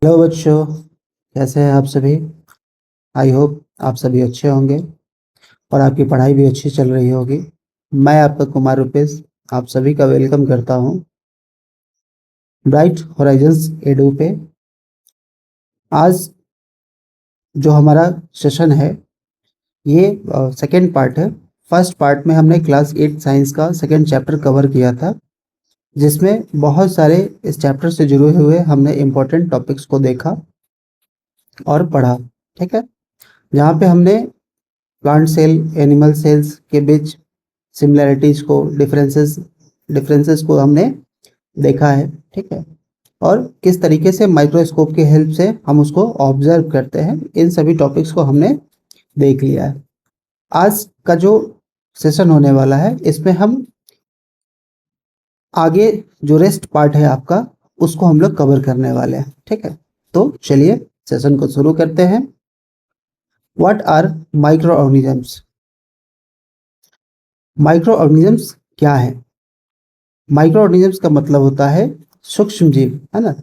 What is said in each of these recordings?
Hello बच्चों, कैसे हैं आप सभी। आई होप आप सभी अच्छे होंगे और आपकी पढ़ाई भी अच्छी चल रही होगी। मैं आपका कुमार रुपेश आप सभी का वेलकम करता हूं ब्राइट होराइजन्स एडू पे। आज जो हमारा सेशन है ये सेकेंड पार्ट है। फर्स्ट पार्ट में हमने क्लास 8 साइंस का सेकेंड चैप्टर कवर किया था, जिसमें बहुत सारे इस चैप्टर से जुड़े हुए हमने इम्पोर्टेंट टॉपिक्स को देखा और पढ़ा। ठीक है, जहाँ पे हमने प्लांट सेल एनिमल सेल्स के बीच सिमिलैरिटीज को डिफरेंसेस को हमने देखा है। ठीक है, और किस तरीके से माइक्रोस्कोप की हेल्प से हम उसको ऑब्जर्व करते हैं, इन सभी टॉपिक्स को हमने देख लिया है। आज का जो सेशन होने वाला है इसमें हम आगे जो रेस्ट पार्ट है आपका उसको हम लोग कवर करने वाले हैं। ठीक है, तो चलिए सेशन को शुरू करते हैं। What are microorganisms? Microorganisms क्या है? माइक्रो ऑर्गेनिजम्स का मतलब होता है सूक्ष्म जीव, है ना।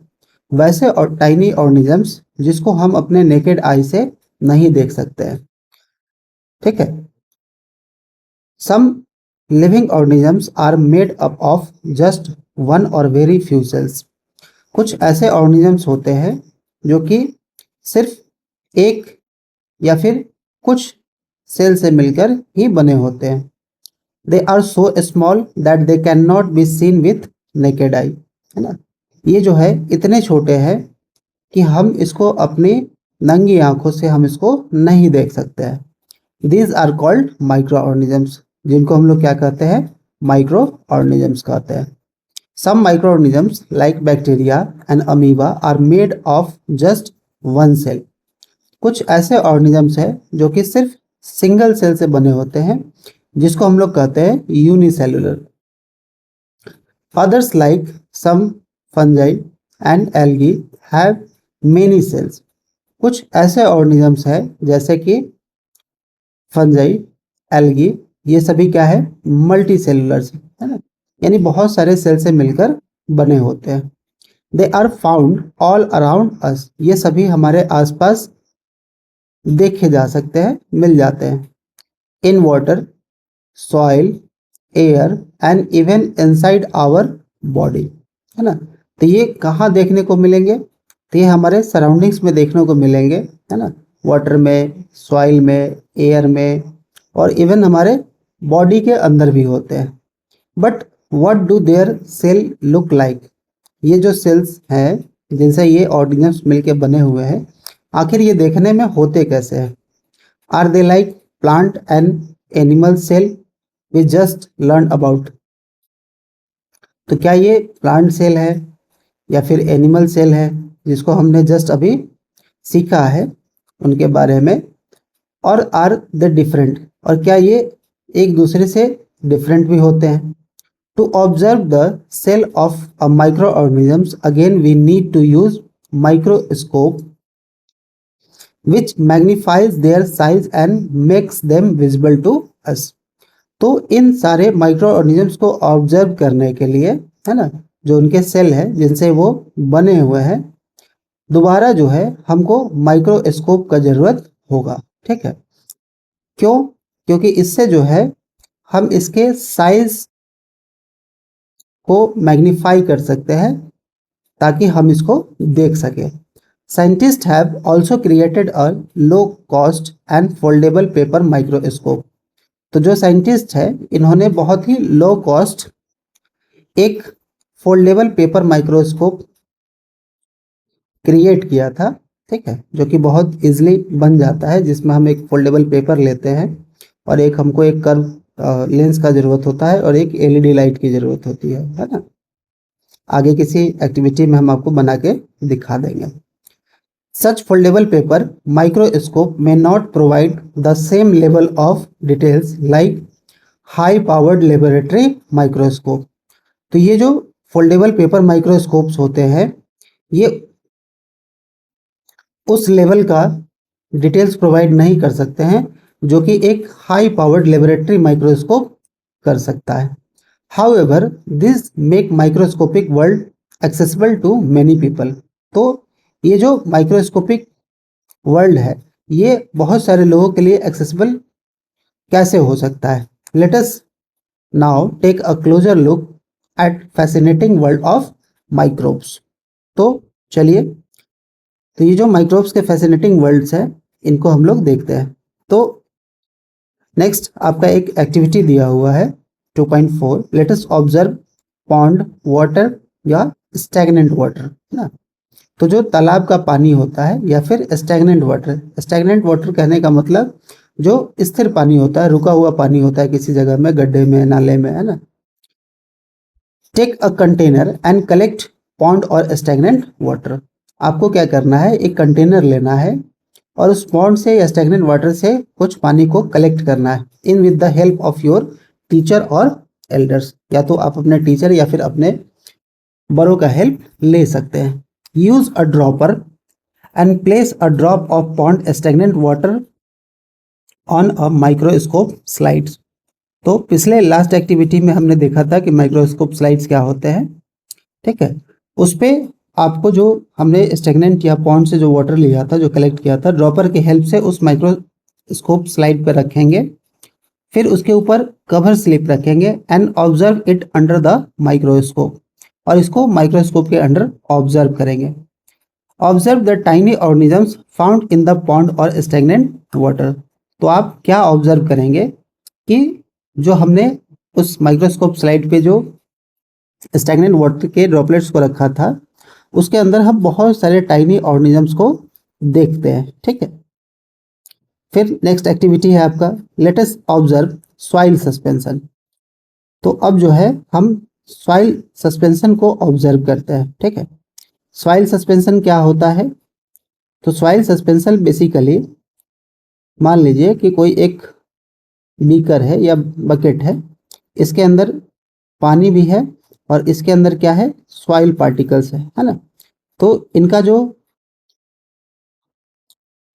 वैसे और टाइनी ऑर्गेनिजम्स जिसको हम अपने नेकेड आई से नहीं देख सकते हैं। ठीक है, some living organisms are made up of just one और वेरी फ्यू सेल्स। कुछ ऐसे ऑर्गेनिजम्स होते हैं जो कि सिर्फ एक या फिर कुछ सेल से मिलकर ही बने होते हैं। They are so small that they can not be seen with naked eye, है ना। ये जो है इतने छोटे हैं कि हम इसको अपनी नंगी आंखों से हम इसको नहीं देख सकते हैं। These are called microorganisms, जिनको हम लोग क्या कहते हैं? माइक्रो ऑर्गेनिजम्स कहते हैं। Some micro organisms like bacteria and amoeba are made of just one cell. कुछ ऐसे ऑर्गेनिजम्स हैं जो कि सिर्फ सिंगल सेल से बने होते हैं, जिसको हम लोग कहते हैं unicellular. Others like some fungi and algae have many cells. कुछ ऐसे ऑर्गेनिजम्स हैं जैसे कि फंजाई, एल्गी, ये सभी क्या है? मल्टी सेलुलर्स, है ना, यानी बहुत सारे सेल से मिलकर बने होते हैं। They are found all around us, ये सभी हमारे आसपास देखे जा सकते हैं, मिल जाते हैं। In water, soil, air and even inside our body, है ना। तो ये कहाँ देखने को मिलेंगे? तो ये हमारे सराउंडिंग्स में देखने को मिलेंगे, है ना। वाटर में, सॉइल में, एयर में और इवन हमारे बॉडी के अंदर भी होते हैं। But what do their cell look like? ये जो सेल्स हैं जिनसे ये ऑर्गेनिजम्स मिलके बने हुए हैं, आखिर ये देखने में होते कैसे हैं? Are they like plant and animal cell we just learn about? तो क्या ये प्लांट सेल है या फिर एनिमल सेल है जिसको हमने जस्ट अभी सीखा है उनके बारे में? और आर द डिफरेंट, और क्या ये एक दूसरे से डिफरेंट भी होते हैं? To observe the cell of a microorganisms again we need to use microscope which magnifies their size and makes them visible to us. तो इन सारे माइक्रो ऑर्गेनिजम्स को ऑब्जर्व करने के लिए, है ना, जो उनके सेल है जिनसे वो बने हुए हैं, दोबारा जो है हमको माइक्रोस्कोप का जरूरत होगा। ठीक है, क्यों? क्योंकि इससे जो है हम इसके साइज को मैग्नीफाई कर सकते हैं ताकि हम इसको देख सकें। Scientist have also created a low cost and foldable paper microscope. तो जो साइंटिस्ट है इन्होंने बहुत ही लो कॉस्ट एक फोल्डेबल पेपर माइक्रोस्कोप क्रिएट किया था। ठीक है, जो कि बहुत इजीली बन जाता है, जिसमें हम एक फोल्डेबल पेपर लेते हैं और एक हमको एक कर्व लेंस का जरूरत होता है और एक एलईडी लाइट की जरूरत होती है ना। आगे किसी एक्टिविटी में हम आपको बना के दिखा देंगे। Such foldable paper microscope may not provide the same level of details like high powered laboratory microscope। तो ये जो फोल्डेबल पेपर माइक्रोस्कोप्स होते हैं ये उस लेवल का डिटेल्स प्रोवाइड नहीं कर सकते हैं जो कि एक हाई पावर्ड लेबोरेटरी माइक्रोस्कोप कर सकता है। However this make microscopic world accessible to many people. तो ये जो माइक्रोस्कोपिक वर्ल्ड है ये बहुत सारे लोगों के लिए एक्सेसिबल कैसे हो सकता है? Let us now take a closer look at fascinating world of microbes. तो चलिए, तो ये जो माइक्रोब्स के फैसिनेटिंग वर्ल्ड्स हैं इनको हम लोग देखते हैं। तो नेक्स्ट आपका एक एक्टिविटी दिया हुआ है 2.4, let us observe pond water या स्टैग्नेंट वाटर ना। तो जो तालाब का पानी होता है या फिर स्टैग्नेंट वाटर कहने का मतलब जो स्थिर पानी होता है, रुका हुआ पानी होता है किसी जगह में, गड्ढे में, नाले में, है ना। Take a container and collect pond और स्टैग्नेंट वाटर। आपको क्या करना है, एक कंटेनर लेना है और उस पॉन्ड से या स्टैग्नेंट वाटर से कुछ पानी को कलेक्ट करना है in with the help of your teacher और एल्डर्स। या तो आप अपने टीचर या फिर अपने बड़ों का हेल्प ले सकते हैं। Use a dropper and place a drop of pond stagnant water on a microscope slides. तो पिछले लास्ट एक्टिविटी में हमने देखा था कि माइक्रोस्कोप स्लाइड्स क्या होते हैं, ठीक है। उस पे आपको जो हमने स्टेगनेंट या पॉन्ड से जो वाटर लिया था, जो कलेक्ट किया था, ड्रॉपर की हेल्प से उस माइक्रोस्कोप स्लाइड पर रखेंगे, फिर उसके ऊपर कवर स्लिप रखेंगे and observe it under the microscope, और इसको माइक्रोस्कोप के अंडर ऑब्जर्व करेंगे। Observe the tiny organisms found in the pond और स्टेगनेंट वाटर। तो आप क्या ऑब्जर्व करेंगे कि जो हमने उस माइक्रोस्कोप स्लाइड पे जो स्टैग्नेंट वाटर के ड्रॉपलेट्स को रखा था उसके अंदर हम बहुत सारे टाइनी ऑर्गेनिजम्स को देखते हैं, ठीक है। फिर नेक्स्ट एक्टिविटी है आपका लेट अस ऑब्जर्व सॉइल सस्पेंशन। तो अब जो है हम सॉइल सस्पेंशन को ऑब्जर्व करते हैं, ठीक है। सॉइल सस्पेंशन क्या होता है? तो सॉइल सस्पेंशन बेसिकली मान लीजिए कि कोई एक बीकर है या बकेट है, इसके अंदर पानी भी है और इसके अंदर क्या है, सॉइल पार्टिकल्स है ना। तो इनका जो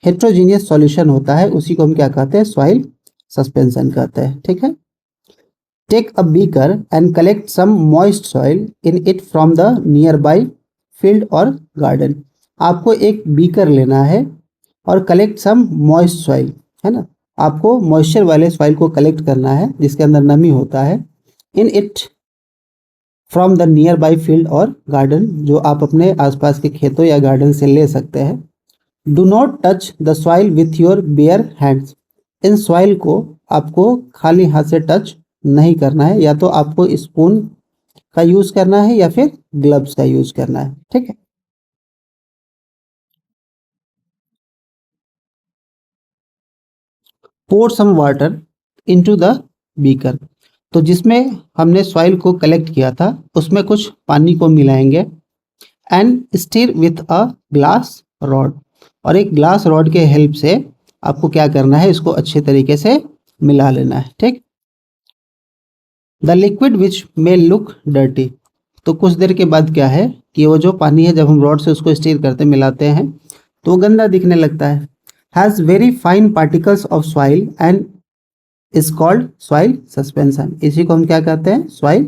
हेट्रोजीनियस सॉल्यूशन होता है उसी को हम क्या कहते हैं, सॉइल सस्पेंशन कहते हैं, ठीक है। Take a beaker and collect some moist soil in it from the nearby field और गार्डन। आपको एक बीकर लेना है और कलेक्ट सम मॉइस्ट सॉइल, है ना। आपको मॉइस्चर वाले सॉइल को कलेक्ट करना है जिसके अंदर नमी होता है, इन it from the nearby field और गार्डन, जो आप अपने आसपास के खेतों या गार्डन से ले सकते हैं। Do not touch the soil with your bear hands. In soil को आपको खाली हाथ से टच नहीं करना है, या तो आपको स्पून का यूज करना है या फिर ग्लव्स का यूज करना है, ठीक है। Pour some water into the beaker. तो जिसमें हमने सॉइल को कलेक्ट किया था उसमें कुछ पानी को मिलाएंगे and stir with a glass rod. और एक ग्लास रॉड के हेल्प से आपको क्या करना है, इसको अच्छे तरीके से मिला लेना है, ठीक। The liquid which may look dirty. तो कुछ देर के बाद क्या है कि वो जो पानी है जब हम रॉड से उसको स्टीर करते मिलाते हैं तो वो गंदा दिखने लगता है। Has very fine particles of soil and is called soil suspension. इसी को हम क्या कहते हैं, सॉइल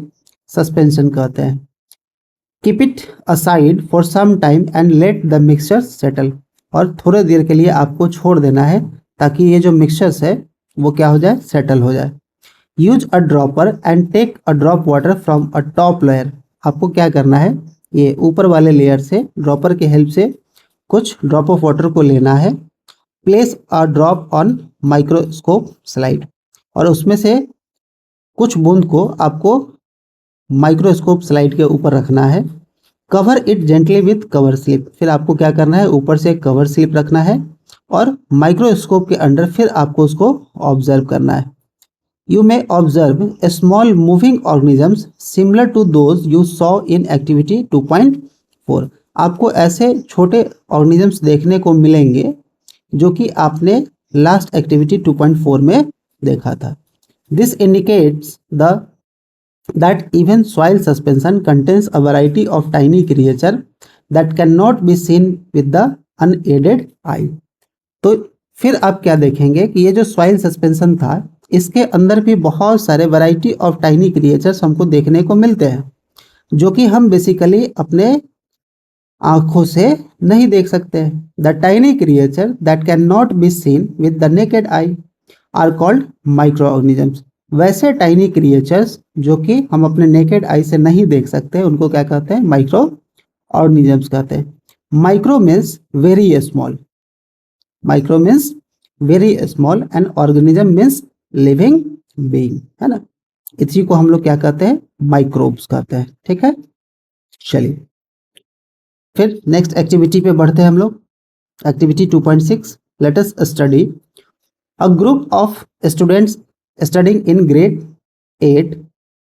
सस्पेंशन कहते हैं। Keep it aside for some time and let the mixture settle. और थोड़े देर के लिए आपको छोड़ देना है ताकि ये जो मिक्सचर्स है वो क्या हो जाए, सेटल हो जाए। Use a dropper and take a drop water from a top layer. आपको क्या करना है, ये ऊपर वाले लेयर से ड्रॉपर के हेल्प से कुछ ड्रॉप ऑफ वाटर को लेना है। Place a drop on microscope slide. और उसमें से कुछ बूंद को आपको माइक्रोस्कोप स्लाइड के ऊपर रखना है। Cover it gently with cover slip. फिर आपको क्या करना है, ऊपर से कवर स्लिप रखना है और माइक्रोस्कोप के अंडर फिर आपको उसको ऑब्जर्व करना है। You may observe a small moving organisms similar to those you saw in activity 2.4। आपको ऐसे छोटे ऑर्गेनिजम्स देखने को मिलेंगे जो कि आपने लास्ट एक्टिविटी 2.4 में देखा था। This indicates the that even soil suspension contains a variety of tiny creature that cannot be seen with the unaided eye। तो फिर आप क्या देखेंगे कि ये जो सॉइल सस्पेंशन था इसके अंदर भी बहुत सारे वैरायटी ऑफ टाइनी क्रिएचर्स हमको देखने को मिलते हैं जो कि हम बेसिकली अपने आंखों से नहीं देख सकते हैं। The tiny creature that can not be seen with the naked I R called micro organisms. वैसे टाइनी क्रिएचर्स जो कि हम अपने नेकेड आई से नहीं देख सकते, उनको क्या कहते हैं? माइक्रो ऑर्गेनिजम्स कहते हैं। Micro means very small, micro means very small and organism means living being, है ना। इसी को हम लोग क्या कहते हैं? माइक्रोब्स कहते हैं। ठीक है, चलिए फिर नेक्स्ट एक्टिविटी पे बढ़ते हैं हम लोग। Activity 2.6, let us study a group of students studying in grade 8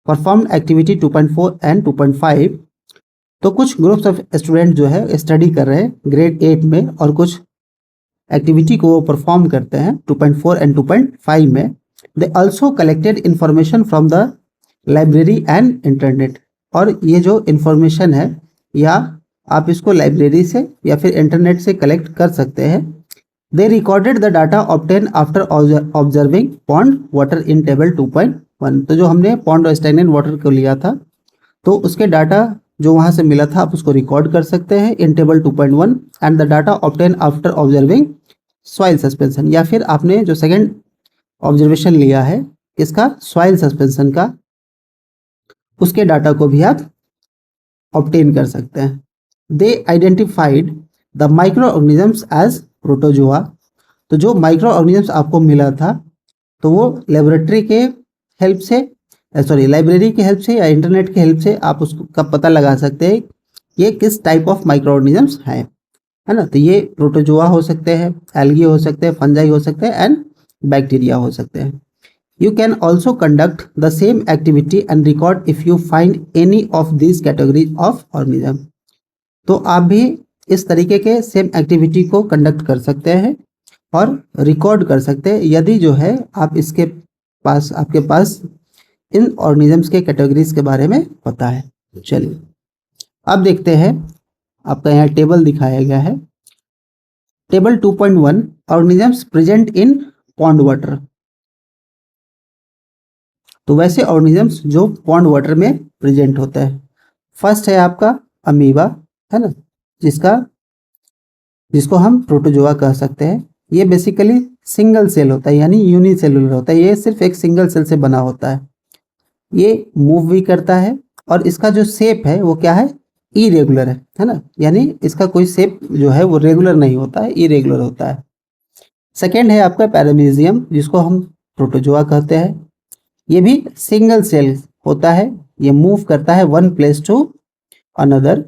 perform activity 2.4 and 2.5। तो कुछ ग्रुप्स ऑफ स्टूडेंट जो है स्टडी कर रहे हैं ग्रेड 8 में और कुछ एक्टिविटी को वो परफॉर्म करते हैं 2.4 एंड 2.5 में। They also collected information from the library and internet. और ये जो इंफॉर्मेशन है, या आप इसको लाइब्रेरी से या फिर इंटरनेट से कलेक्ट कर सकते हैं। They recorded the data obtain after observing pond water in table 2.1। तो जो हमने पॉन्ड और स्टैग्नेंट वाटर को लिया था, तो उसके डाटा जो वहाँ से मिला था आप उसको रिकॉर्ड कर सकते हैं इन table 2.1 and the data obtain after observing soil suspension. या फिर आपने जो सेकंड ऑब्जर्वेशन लिया है इसका सॉइल सस्पेंशन का, उसके डाटा को भी आप ऑब्टेन कर सकते हैं। They identified the microorganisms as protozoa. तो जो माइक्रो ऑर्गेनिजम्स आपको मिला था, तो वो लेबोरेटरी के हेल्प से, सॉरी लाइब्रेरी की हेल्प से या इंटरनेट की हेल्प से आप उसका पता लगा सकते हैं ये किस टाइप ऑफ माइक्रो ऑर्गेनिजम्स हैं, है ना। तो ये प्रोटोजोआ हो सकते हैं, एल्गी हो सकते हैं, फंजाई हो सकते हैं एंड बैक्टीरिया हो सकते हैं। You can also conduct the same activity and record if you find any of these categories of organism। तो आप भी इस तरीके के सेम एक्टिविटी को कंडक्ट कर सकते हैं और रिकॉर्ड कर सकते हैं यदि जो है आप इसके पास, आपके पास इन ऑर्गेनिजम्स के कैटेगरीज के बारे में पता है। चलिए अब देखते हैं, आपका यहाँ टेबल दिखाया गया है। Table 2.1 organisms present in pond water. तो वैसे ऑर्गेनिजम्स जो पॉन्ड वाटर में प्रेजेंट होते हैं। फर्स्ट है आपका अमीबा, है ना, जिसको हम प्रोटोजोआ कह सकते हैं। ये बेसिकली सिंगल सेल होता है, यानी यूनिसेलुलर होता है। ये सिर्फ एक सिंगल सेल से बना होता है। ये मूव भी करता है और इसका जो शेप है वो क्या है? इरेगुलर है ना, यानी इसका कोई शेप जो है वो रेगुलर नहीं होता है, इरेगुलर होता है। सेकेंड है आपका पैरामीजियम, जिसको हम प्रोटोजोआ कहते हैं। ये भी सिंगल सेल होता है। ये मूव करता है one place to another.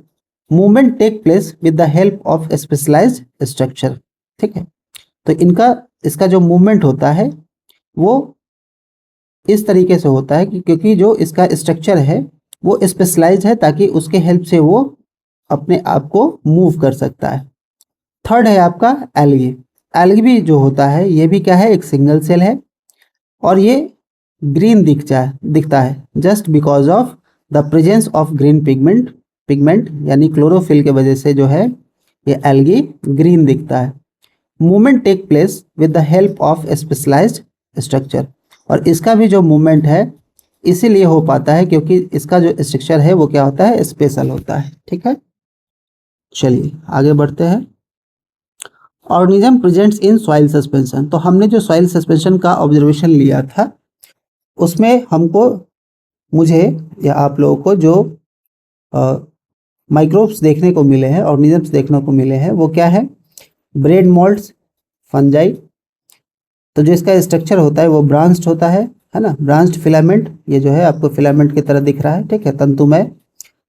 Movement take place with the help of specialised structure. ठीक है, तो इसका जो मूवमेंट होता है वो इस तरीके से होता है कि क्योंकि जो इसका स्ट्रक्चर है वो स्पेशलाइज है, ताकि उसके हेल्प से वो अपने आप को मूव कर सकता है। थर्ड है आपका एल्गी। एल्गी भी जो होता है ये भी क्या है? एक सिंगल सेल है और ये ग्रीन दिखता है just because of the presence of green pigment यानी क्लोरोफिल के वजह से जो है ये एल्गी ग्रीन दिखता है। Movement take place with the help of specialised structure. और इसका भी जो मूवमेंट है इसीलिए हो पाता है क्योंकि इसका जो स्ट्रक्चर है वो क्या होता है? स्पेशल होता है। ठीक है, चलिए आगे बढ़ते हैं। Organism presents in soil suspension. तो हमने जो सॉइल सस्पेंशन का ऑब्जर्वेशन लिया था उसमें मुझे या आप लोगों को जो माइक्रोब्स देखने को मिले हैं, ऑर्गेनिजम्स देखने को मिले हैं, वो क्या है? Bread moulds, fungi. तो जो इसका स्ट्रक्चर होता है वो ब्रांच्ड होता है ना, ब्रांच्ड फिलामेंट। ये जो है आपको फिलामेंट की तरह दिख रहा है, ठीक है, तंतुमय।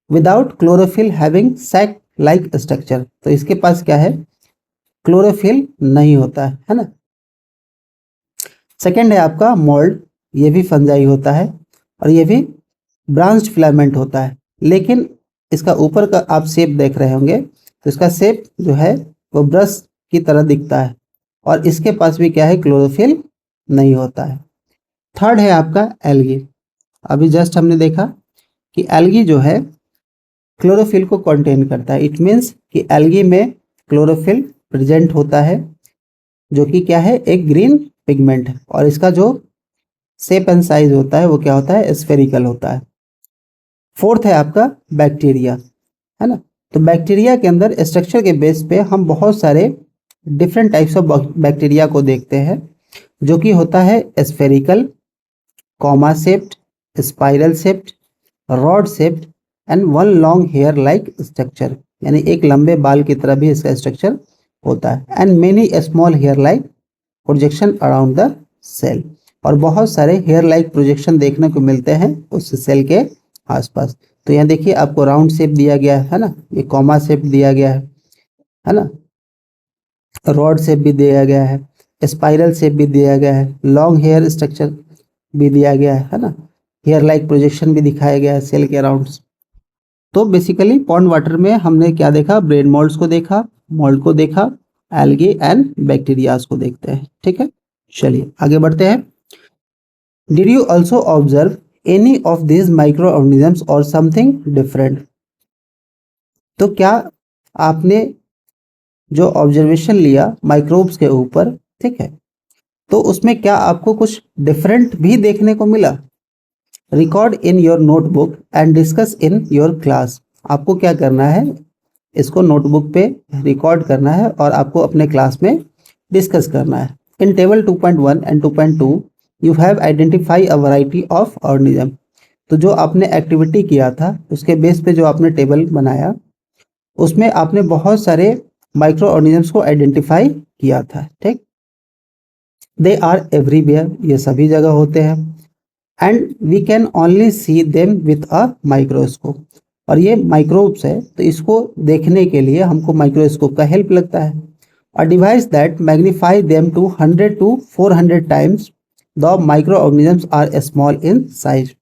Without chlorophyll having sac like structure. तो इसके पास क्या है? क्लोरोफिल नहीं होता है ना। सेकेंड है आपका मोल्ड। ये भी फंजाई होता है और ये भी ब्रांच्ड फिलामेंट होता है, लेकिन इसका ऊपर का आप शेप देख रहे होंगे तो इसका शेप जो है वो ब्रश की तरह दिखता है और इसके पास भी क्या है? क्लोरोफिल नहीं होता है। थर्ड है आपका एल्गी। अभी जस्ट हमने देखा कि एल्गी जो है क्लोरोफिल को कंटेन करता है। इट मीन्स कि एल्गी में क्लोरोफिल प्रेजेंट होता है, जो कि क्या है? एक ग्रीन पिगमेंट है और इसका जो शेप एंड साइज होता है वो क्या होता है? स्फेरिकल होता है। फोर्थ है आपका बैक्टीरिया, है ना। तो बैक्टीरिया के अंदर स्ट्रक्चर के बेस पे हम बहुत सारे डिफरेंट टाइप्स ऑफ बैक्टीरिया को देखते हैं, जो कि होता है spherical, comma shaped, spiral shaped, rod shaped and one long hair like structure, यानी एक लंबे बाल की तरह भी इसका स्ट्रक्चर होता है, and many small hair like projection around the cell, और बहुत सारे हेयर लाइक प्रोजेक्शन देखने को मिलते हैं उस सेल के आसपास। तो यहाँ देखिए आपको राउंड शेप दिया गया है ना, ये कॉमा शेप दिया गया है ना, रॉड शेप भी दिया गया है, स्पाइरल शेप भी दिया गया है, लॉन्ग हेयर स्ट्रक्चर भी दिया गया है ना, हेयर लाइक प्रोजेक्शन भी दिखाया गया है सेल के अराउंड। तो बेसिकली पॉन्ड वाटर में हमने क्या देखा, ब्रेन मोल्ड्स को देखा, मोल्ड को देखा, एल्गी एंड बैक्टीरियाज को देखते हैं। ठीक है, चलिए आगे बढ़ते हैं। Did you also observe any of this micro organisms और समथिंग डिफरेंट? तो क्या आपने जो ऑब्जर्वेशन लिया माइक्रोब्स के ऊपर, ठीक है, तो उसमें क्या आपको कुछ डिफरेंट भी देखने को मिला? Record in your notebook and discuss in your class. आपको क्या करना है, इसको नोटबुक पे रिकॉर्ड करना है और आपको अपने क्लास में डिस्कस करना है। इन table 2.1 and 2.2 you have identify a variety of organism. तो जो आपने एक्टिविटी किया था उसके बेस पे जो आपने टेबल बनाया, उसमें आपने बहुत सारे माइक्रो ऑर्गेनिजम्स को आइडेंटिफाई किया था। ठीक, दे आर एवरीवेयर, ये सभी जगह होते हैं, and we can only see them with a microscope. और ये माइक्रोब्स है तो इसको देखने के लिए हमको माइक्रोस्कोप का हेल्प लगता है। A device that magnify them to 100 to 400 times the micro organisms are small in size,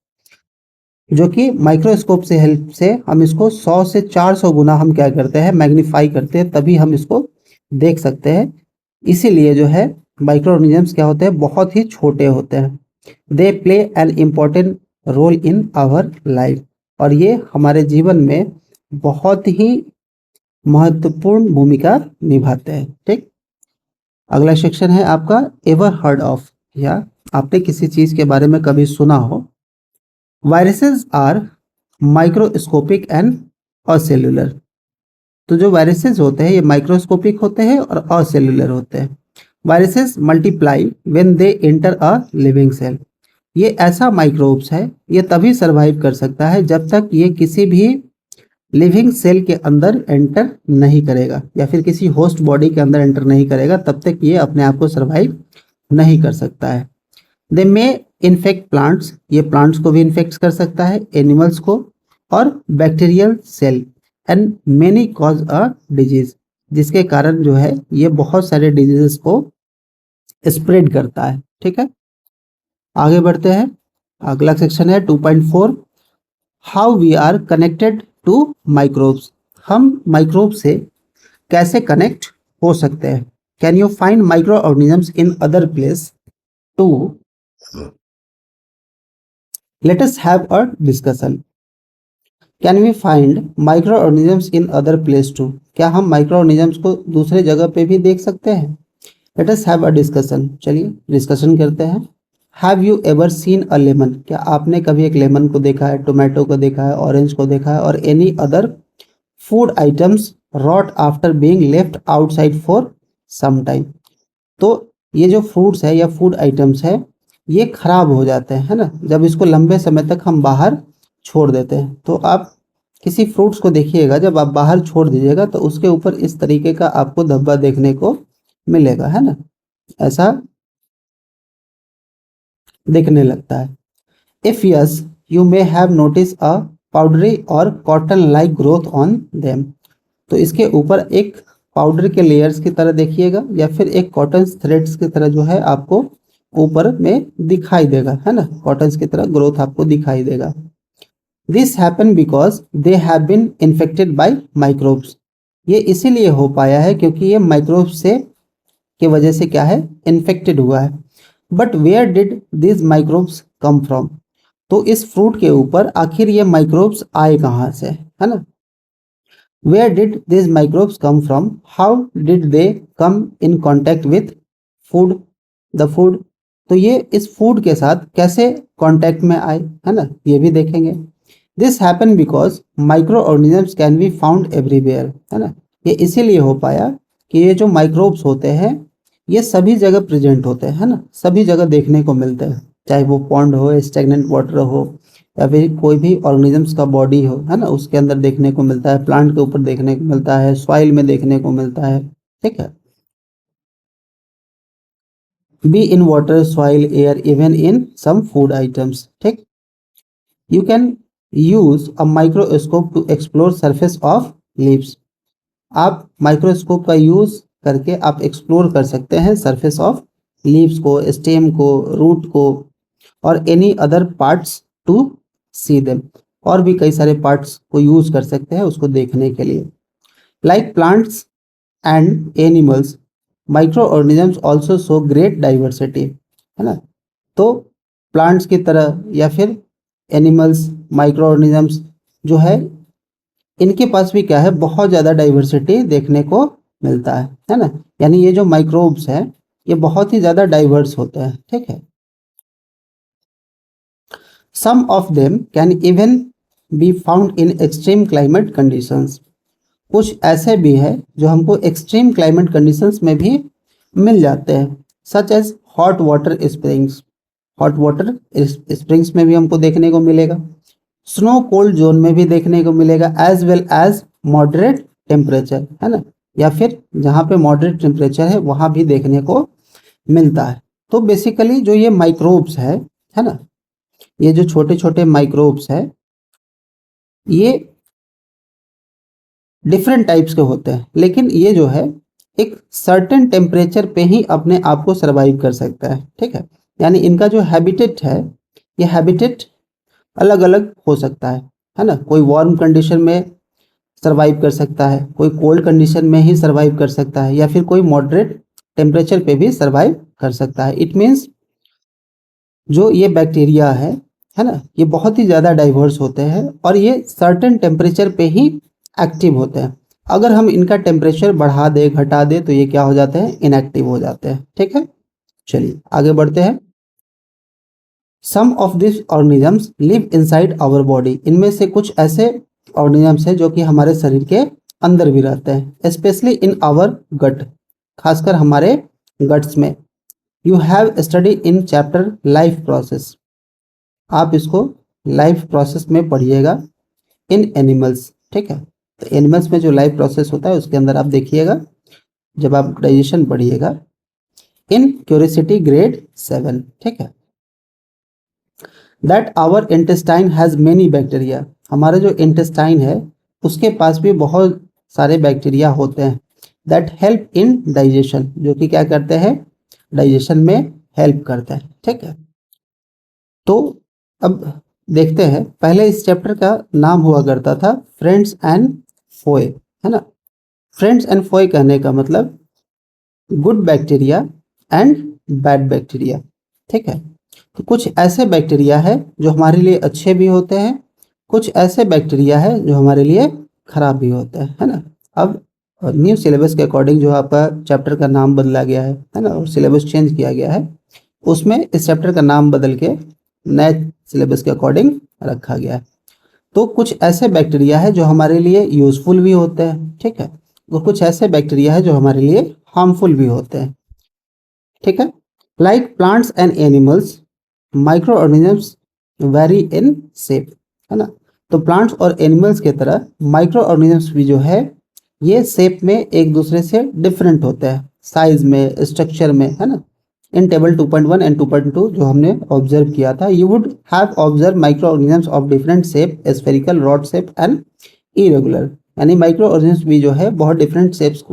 जो कि माइक्रोस्कोप से हेल्प से हम इसको 100 से 400 गुना हम क्या करते हैं, मैग्नीफाई करते हैं, तभी हम इसको देख सकते हैं। इसीलिए जो है माइक्रो ऑर्गेनिजम्स क्या होते हैं, बहुत ही छोटे होते हैं। They play an important role in our life, और ये हमारे जीवन में बहुत ही महत्वपूर्ण भूमिका निभाते हैं। ठीक, अगला सेक्शन है आपका एवर हर्ड ऑफ, या आपने किसी चीज के बारे में कभी सुना हो। Viruses are microscopic and acellular. तो जो वायरसेस होते हैं ये माइक्रोस्कोपिक होते हैं और असेलुलर होते हैं। Viruses multiply when they enter a living cell. ये ऐसा माइक्रोब्स है, ये तभी सरवाइव कर सकता है जब तक ये किसी भी लिविंग सेल के अंदर एंटर नहीं करेगा, या फिर किसी होस्ट बॉडी के अंदर एंटर नहीं करेगा, तब तक ये अपने आप को सरवाइव नहीं कर सकता है। दे मे इन्फेक्ट प्लांट्स, ये प्लांट्स को भी इन्फेक्ट कर सकता है, एनिमल्स को, और bacterial cell, and many cause a disease, जिसके कारण जो है ये बहुत सारे डिजीजेस को स्प्रेड करता है। ठीक है, आगे बढ़ते हैं। अगला सेक्शन है 2.4, how we are connected to microbes. हम माइक्रोब से कैसे कनेक्ट हो सकते हैं। Can you find microorganisms in other place too? Let us have a discussion. Can we find microorganisms in other place too? क्या हम micro organisms को दूसरे जगह पे भी देख सकते हैं? Let us have a discussion, चलिए डिस्कशन करते हैं। Have you ever seen a lemon? क्या आपने कभी एक लेमन को देखा है, टोमेटो को देखा है, ऑरेंज को देखा है, और any other food items rot after being left outside for some time? तो ये जो फ्रूट्स है या फूड आइटम्स है ये खराब हो जाते हैं, है ना, जब इसको लंबे समय तक हम बाहर छोड़ देते हैं। तो आप किसी फ्रूट्स को देखिएगा, जब आप बाहर छोड़ दीजिएगा तो उसके ऊपर इस तरीके का आपको धब्बा देखने को मिलेगा, है ना, ऐसा दिखने लगता है। If yes, you may have notice a powdery or cotton like growth on them. तो इसके ऊपर एक पाउडर के लेयर्स की तरह देखिएगा, या फिर एक कॉटन थ्रेड्स की तरह जो है आपको ऊपर में दिखाई देगा, है ना, कॉटन की तरह ग्रोथ आपको दिखाई देगा। This happen because they have been infected by microbes. ये इसीलिए हो पाया है क्योंकि ये माइक्रोब्स से की वजह से क्या है, इन्फेक्टेड हुआ है। But where did this microbes come from? तो इस फ्रूट के ऊपर आखिर ये माइक्रोब्स आए कहाँ से, है ना। Where did this microbes come from? How did they come in contact with food, the food? तो ये इस फूड के साथ कैसे कांटेक्ट में आए, है ना, ये भी देखेंगे। This happen because micro organisms can be found everywhere, है ना। ये इसीलिए हो पाया कि ये जो माइक्रोब्स होते हैं ये सभी जगह प्रेजेंट होते हैं, है ना, सभी जगह देखने को मिलते हैं, चाहे वो पॉन्ड हो, स्टेगनेंट वाटर हो, या फिर कोई भी ऑर्गेनिजम्स का बॉडी हो, है ना, उसके अंदर देखने को मिलता है, प्लांट के ऊपर देखने को मिलता है, सॉइल में देखने को मिलता है, ठीक है। Be in water, soil, air, even in some food items, ठीक। You can use a microscope to explore surface of leaves. आप माइक्रोस्कोप का यूज करके आप एक्सप्लोर कर सकते हैं सरफेस ऑफ लीव्स को, स्टेम को, रूट को, और any other parts to see them, और भी कई सारे पार्ट्स को यूज कर सकते हैं उसको देखने के लिए। Like plants and animals, micro organisms also show great diversity, है ना। तो प्लांट्स की तरह या फिर एनिमल्स, माइक्रो ऑर्गेनिजम्स जो है, इनके पास भी क्या है, बहुत ज़्यादा डाइवर्सिटी देखने को मिलता है ना। यानी ये जो माइक्रोब्स हैं ये बहुत ही ज़्यादा डाइवर्स होते हैं, ठीक है। Some of them can even be found in extreme climate conditions. कुछ ऐसे भी है जो हमको एक्सट्रीम क्लाइमेट कंडीशंस में भी मिल जाते हैं, such as hot water springs. Hot water springs में भी हमको देखने को मिलेगा, स्नो कोल्ड जोन में भी देखने को मिलेगा, as well as moderate temperature, है ना, या फिर जहाँ पे मॉडरेट टेम्परेचर है वहाँ भी देखने को मिलता है। तो बेसिकली जो ये माइक्रोब्स है ना, ये जो छोटे छोटे माइक्रोब्स है ये डिफरेंट टाइप्स के होते हैं, लेकिन ये जो है एक सर्टेन टेम्परेचर पे ही अपने आप को सर्वाइव कर सकता है, ठीक है। यानी इनका जो हैबिटेट है ये हैबिटेट अलग अलग हो सकता है ना। कोई वार्म कंडीशन में सर्वाइव कर सकता है, कोई कोल्ड कंडीशन में ही सर्वाइव कर सकता है, या फिर कोई मॉडरेट टेम्परेचर पे भी सर्वाइव कर सकता है। इट मीन्स जो ये बैक्टीरिया है ना, ये बहुत ही ज़्यादा डाइवर्स होते हैं और ये सर्टेन टेम्परेचर पे ही एक्टिव होते हैं। अगर हम इनका टेम्परेचर बढ़ा दे, घटा दे, तो ये क्या हो जाते हैं, इनएक्टिव हो जाते हैं, ठीक है। चलिए आगे बढ़ते हैं। Some of this organisms live inside our body. इनमें से कुछ ऐसे ऑर्गेनिजम्स हैं जो कि हमारे शरीर के अंदर भी रहते हैं, स्पेशली इन आवर गट, खासकर हमारे गट्स में। You have study in chapter life process. आप इसको लाइफ प्रोसेस में पढ़िएगा इन एनिमल्स, ठीक है। तो एनिमल्स में जो लाइफ प्रोसेस होता है उसके अंदर आप देखिएगा जब आप डाइजेशन पढ़िएगा, इन क्यूरियोसिटी ग्रेड 7, ठीक है। That our intestine has many bacteria. हमारा जो इंटेस्टाइन है उसके पास भी बहुत सारे बैक्टीरिया होते हैं। दैट हेल्प इन डाइजेशन, जो कि क्या करते हैं, डाइजेशन में हेल्प करते हैं, ठीक है। तो अब देखते हैं, पहले इस चैप्टर का नाम हुआ करता था फ्रेंड्स एंड फोए, है ना। फ्रेंड्स एंड फोए कहने का मतलब good bacteria and bad bacteria, ठीक है। तो कुछ ऐसे बैक्टीरिया है जो हमारे लिए अच्छे भी होते हैं, कुछ ऐसे बैक्टीरिया है जो हमारे लिए खराब भी होते हैं, है ना। अब न्यू सिलेबस के अकॉर्डिंग जो आपका चैप्टर का नाम बदला गया है ना, और सिलेबस चेंज किया गया है, उसमें इस चैप्टर का नाम बदल के नए सिलेबस के अकॉर्डिंग रखा गया है। तो कुछ ऐसे बैक्टीरिया है जो हमारे लिए यूजफुल भी होते हैं, ठीक है, और कुछ ऐसे बैक्टीरिया है जो हमारे लिए हार्मफुल भी होते हैं, ठीक है। Like plants and animals, micro organisms very in shape, है ना। तो प्लांट्स और एनिमल्स के तरह माइक्रो ऑर्गेनिजम्स भी जो है ये शेप में एक दूसरे से डिफरेंट होते हैं, साइज में, स्ट्रक्चर में, है ना। इन टेबल 2.1 एंड 2.2 जो हमने ऑब्जर्व किया था, you would have observe micro organisms of different shape, spherical, rod shape and irregular. यानी माइक्रो ऑर्गेनिजम्स भी जो है बहुत डिफरेंट शेप्स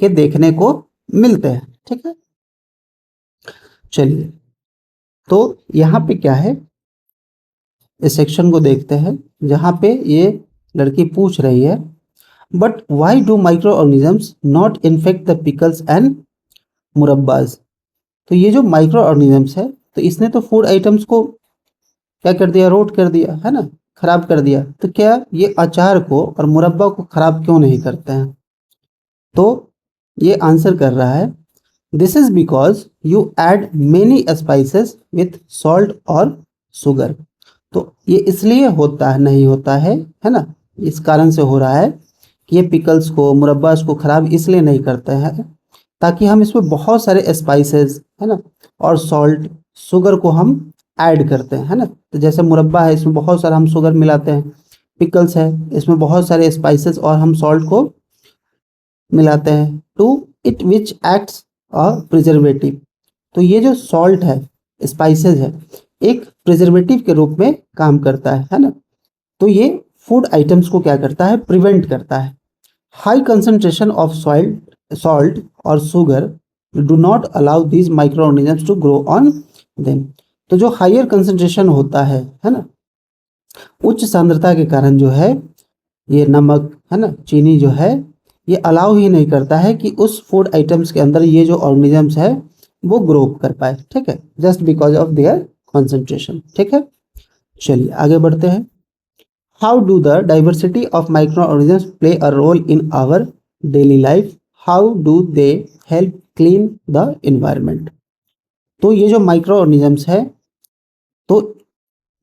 के देखने को मिलते हैं, ठीक है। चलिए तो यहाँ पे क्या है, इस सेक्शन को देखते हैं जहाँ पे ये लड़की पूछ रही है, but why do microorganisms not infect the pickles and murabbas. तो ये जो माइक्रो ऑर्गेनिजम्स है तो इसने तो फूड आइटम्स को क्या कर दिया, रोट कर दिया, है ना, खराब कर दिया। तो क्या ये अचार को और मुरब्बा को खराब क्यों नहीं करते हैं। तो ये आंसर कर रहा है, this is because you add many spices with salt और शुगर। तो ये इसलिए होता है, नहीं होता है ना, इस कारण से हो रहा है कि ये पिकल्स को, मुरब्बास को खराब इसलिए नहीं करते हैं ताकि हम इसमें बहुत सारे स्पाइसेस, है ना, और सॉल्ट, शुगर को हम ऐड करते हैं, है ना। तो जैसे मुरब्बा है, इसमें बहुत सारा हम शुगर मिलाते हैं। पिकल्स है, इसमें बहुत सारे स्पाइसेस और हम सॉल्ट को मिलाते हैं। To it which acts a preservative. तो ये जो सॉल्ट है, स्पाइसेस है, एक प्रिजर्वेटिव के रूप में काम करता है ना। तो ये फूड आइटम्स को क्या करता है, प्रिवेंट करता है। हाई कंसंट्रेशन ऑफ सॉल्ट और sugar do not allow these microorganisms to grow on them. तो जो हायर कंसंट्रेशन होता है ना, उच्च सांद्रता के कारण जो है ये नमक, है ना, चीनी जो है, ये अलाउ ही नहीं करता है कि उस फूड आइटम्स के अंदर ये जो ऑर्गेनिजम्स है वो ग्रो कर पाए, ठीक है, just because of their concentration, ठीक है। चलिए आगे बढ़ते हैं। How do the diversity of micro organisms play a role in our daily life? How do they help clean the environment? तो ये जो माइक्रो ऑर्गेनिजम्स है, तो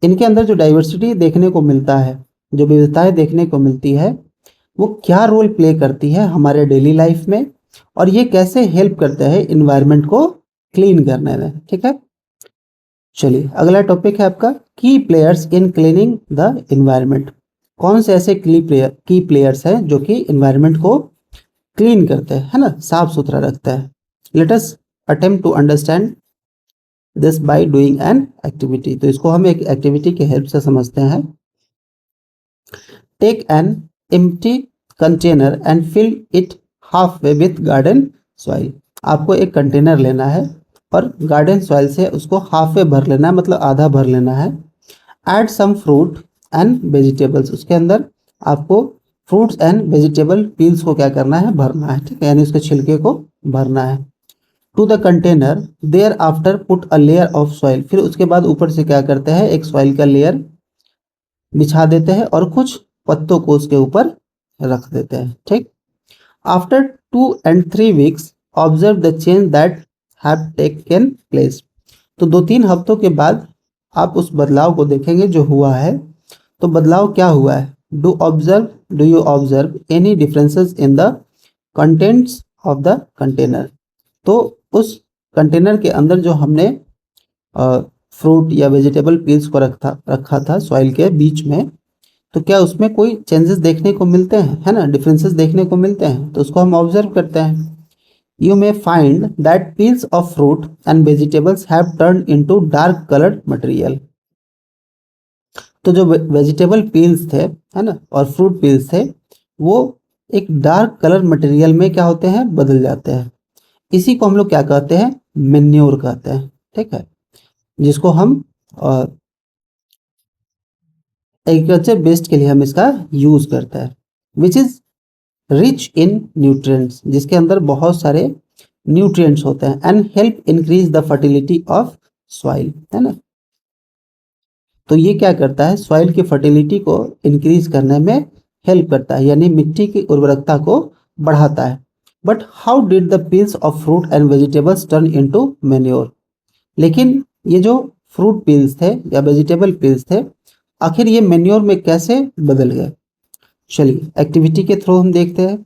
इनके अंदर जो डाइवर्सिटी देखने को मिलता है, जो विविधताएं देखने को मिलती है, वो क्या रोल प्ले करती है हमारे डेली लाइफ में, और ये कैसे हेल्प करते हैं इन्वायरमेंट को क्लीन करने में, ठीक है। चलिए अगला टॉपिक है आपका की players in cleaning the environment. कौन से ऐसे की प्लेयर्स हैं जो कि इन्वायरमेंट को क्लीन करते हैं, है ना, साफ सुथरा रखते हैं। Let us attempt to understand this by doing an activity. तो इसको हम एक एक्टिविटी के हेल्प से समझते हैं। Take an empty container and fill it half way with garden soil. आपको एक कंटेनर लेना है और गार्डन सॉइल से उसको हाफ वे भर लेना है, मतलब आधा भर लेना है। Add some fruit and vegetables. उसके अंदर आपको फ्रूट्स एंड वेजिटेबल पील्स को क्या करना है, भरना है, ठीक है, यानी उसके छिलके को भरना है। To the container thereafter put a layer of soil. फिर उसके बाद ऊपर से क्या करते हैं, एक सॉइल का लेयर बिछा देते हैं और कुछ पत्तों को उसके ऊपर रख देते हैं, ठीक। After 2 and 3 weeks observe the change that have taken place. तो 2-3 हफ्तों के बाद आप उस बदलाव को देखेंगे जो हुआ है। तो बदलाव क्या हुआ है? Do you observe any differences in the contents of the container? तो उस कंटेनर के अंदर जो हमने फ्रूट या वेजिटेबल पील्स को रखा था सॉइल के बीच में, तो क्या उसमें कोई चेंजेस देखने को मिलते हैं, है ना, डिफरेंसेस देखने को मिलते हैं? तो उसको हम ऑब्जर्व करते हैं। You may find that peels of fruit and vegetables have turned into dark colored material. तो जो वेजिटेबल पील्स थे, है ना, और फ्रूट पील्स थे, वो एक डार्क कलर मटेरियल में क्या होते हैं, बदल जाते हैं। इसी को हम लोग क्या कहते हैं, मेन्योर कहते हैं, ठीक है, जिसको हम एग्रीकल्चर बेस्ड के लिए हम इसका यूज करते हैं। Which is rich in nutrients, जिसके अंदर बहुत सारे न्यूट्रिएंट्स होते हैं। And help increase the fertility of soil, है ना। तो ये क्या करता है, सॉइल की फर्टिलिटी को इंक्रीज करने में हेल्प करता है, यानी मिट्टी की उर्वरकता को बढ़ाता है। But how did the peels of fruit and vegetables turn into manure? लेकिन ये जो फ्रूट पील्स थे या वेजिटेबल पील्स थे, आखिर ये मैन्योर में कैसे बदल गए? चलिए एक्टिविटी के थ्रू हम देखते हैं।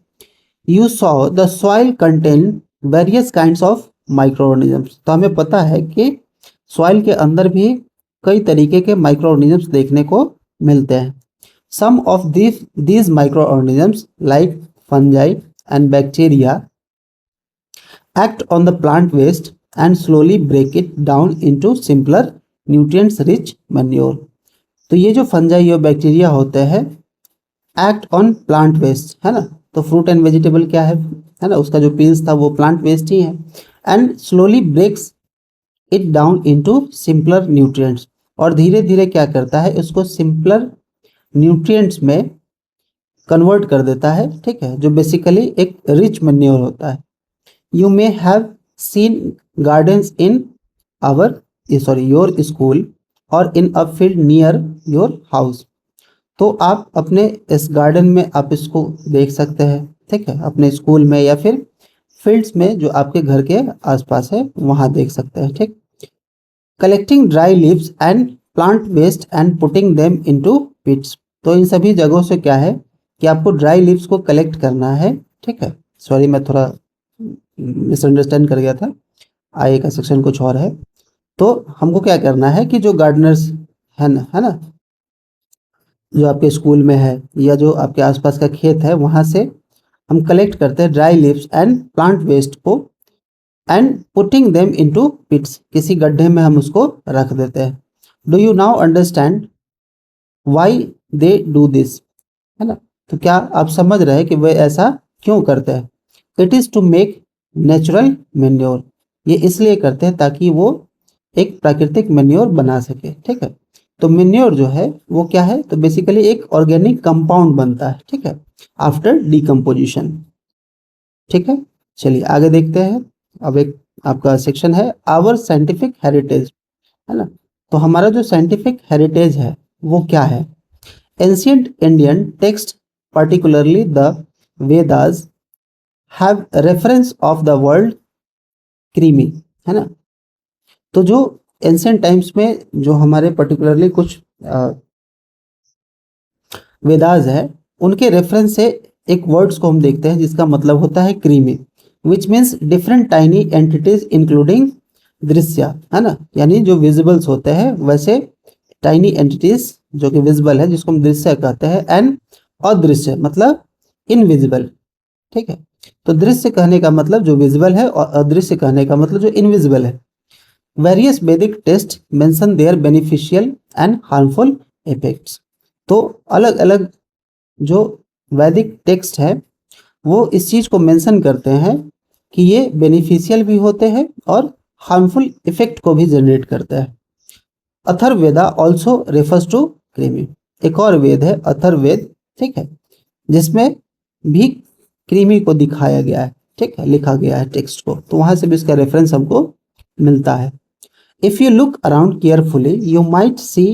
You saw the soil contain various kinds of micro organisms. तो हमें पता है कि सॉइल के अंदर भी कई तरीके के माइक्रो ऑर्गेनिजम्स देखने को मिलते हैं। Some of these micro organisms like fungi and bacteria act on the plant waste and slowly break it down into simpler nutrients rich manure। तो ये जो फंजाई और बैक्टीरिया होते हैं, एक्ट ऑन प्लांट वेस्ट, है ना। तो फ्रूट एंड वेजिटेबल क्या है ना, उसका जो पील्स था वो प्लांट वेस्ट ही है। And slowly breaks it down into simpler nutrients, और धीरे धीरे क्या करता है, उसको सिंपलर न्यूट्रिएंट्स में कन्वर्ट कर देता है, ठीक है, जो बेसिकली एक रिच मैन्योर होता है। You may have seen gardens in your school or in a field near your house. तो आप अपने इस गार्डन में आप इसको देख सकते हैं, ठीक है, अपने स्कूल में या फिर फील्ड्स में जो आपके घर के आसपास है वहां देख सकते हैं, ठीक। Collecting dry leaves and plant waste and putting them into pits. तो इन सभी जगहों से क्या है कि आपको ड्राई लीव्स को कलेक्ट करना है, ठीक है। सॉरी, मैं थोड़ा मिसअंडरस्टैंड कर गया था, आगे का सेक्शन कुछ और है। तो हमको क्या करना है कि जो गार्डनर्स है ना, जो आपके स्कूल में है या जो आपके आसपास का खेत है, वहाँ से हम कलेक्ट करते हैं dry leaves and plant waste को and putting them into pits, किसी गड्ढे में हम उसको रख देते हैं। Do you now understand why they do this, है ना। तो क्या आप समझ रहे हैं कि वे ऐसा क्यों करते हैं? It is to make natural manure, ये इसलिए करते हैं ताकि वो एक प्राकृतिक मेन्योर बना सके, ठीक है। तो मेन्योर जो है वो क्या है, तो बेसिकली एक ऑर्गेनिक कंपाउंड बनता है, ठीक है, आफ्टर डिकम्पोजिशन, ठीक है। चलिए आगे देखते हैं। अब एक आपका सेक्शन है आवर साइंटिफिक हेरिटेज, है ना। तो हमारा जो साइंटिफिक हेरिटेज है वो क्या है? Ancient Indian text particularly the Vedas have reference of the world creamy, है ना। तो जो एंशियंट टाइम्स में जो हमारे पर्टिकुलरली कुछ वेदास है, उनके रेफरेंस से एक वर्ड्स को हम देखते हैं जिसका मतलब होता है creamy, which means different tiny entities including दृश्य, है ना। यानी जो विजिबल्स होते हैं वैसे टाइनी एंटिटीज जो कि विजिबल है जिसको हम दृश्य कहते हैं, एंड अदृश्य मतलब इनविजिबल, ठीक है। तो दृश्य कहने का मतलब जो विजिबल है और अदृश्य कहने का मतलब जो इनविजिबल है। Various Vedic texts mention their beneficial and harmful effects. तो अलग अलग जो वैदिक टेक्स्ट है वो इस चीज को मेंशन करते हैं कि ये बेनिफिशियल भी होते हैं और हार्मफुल इफेक्ट को भी जनरेट करते हैं। अथर्ववेदा ऑल्सो रेफर्स टू कृमि, एक और वेद है अथर्ववेद, ठीक है, जिसमें भी कृमि को दिखाया गया है, ठीक है, लिखा गया है टेक्स्ट को, तो वहां से भी इसका रेफरेंस हमको मिलता है। If you look around carefully you might see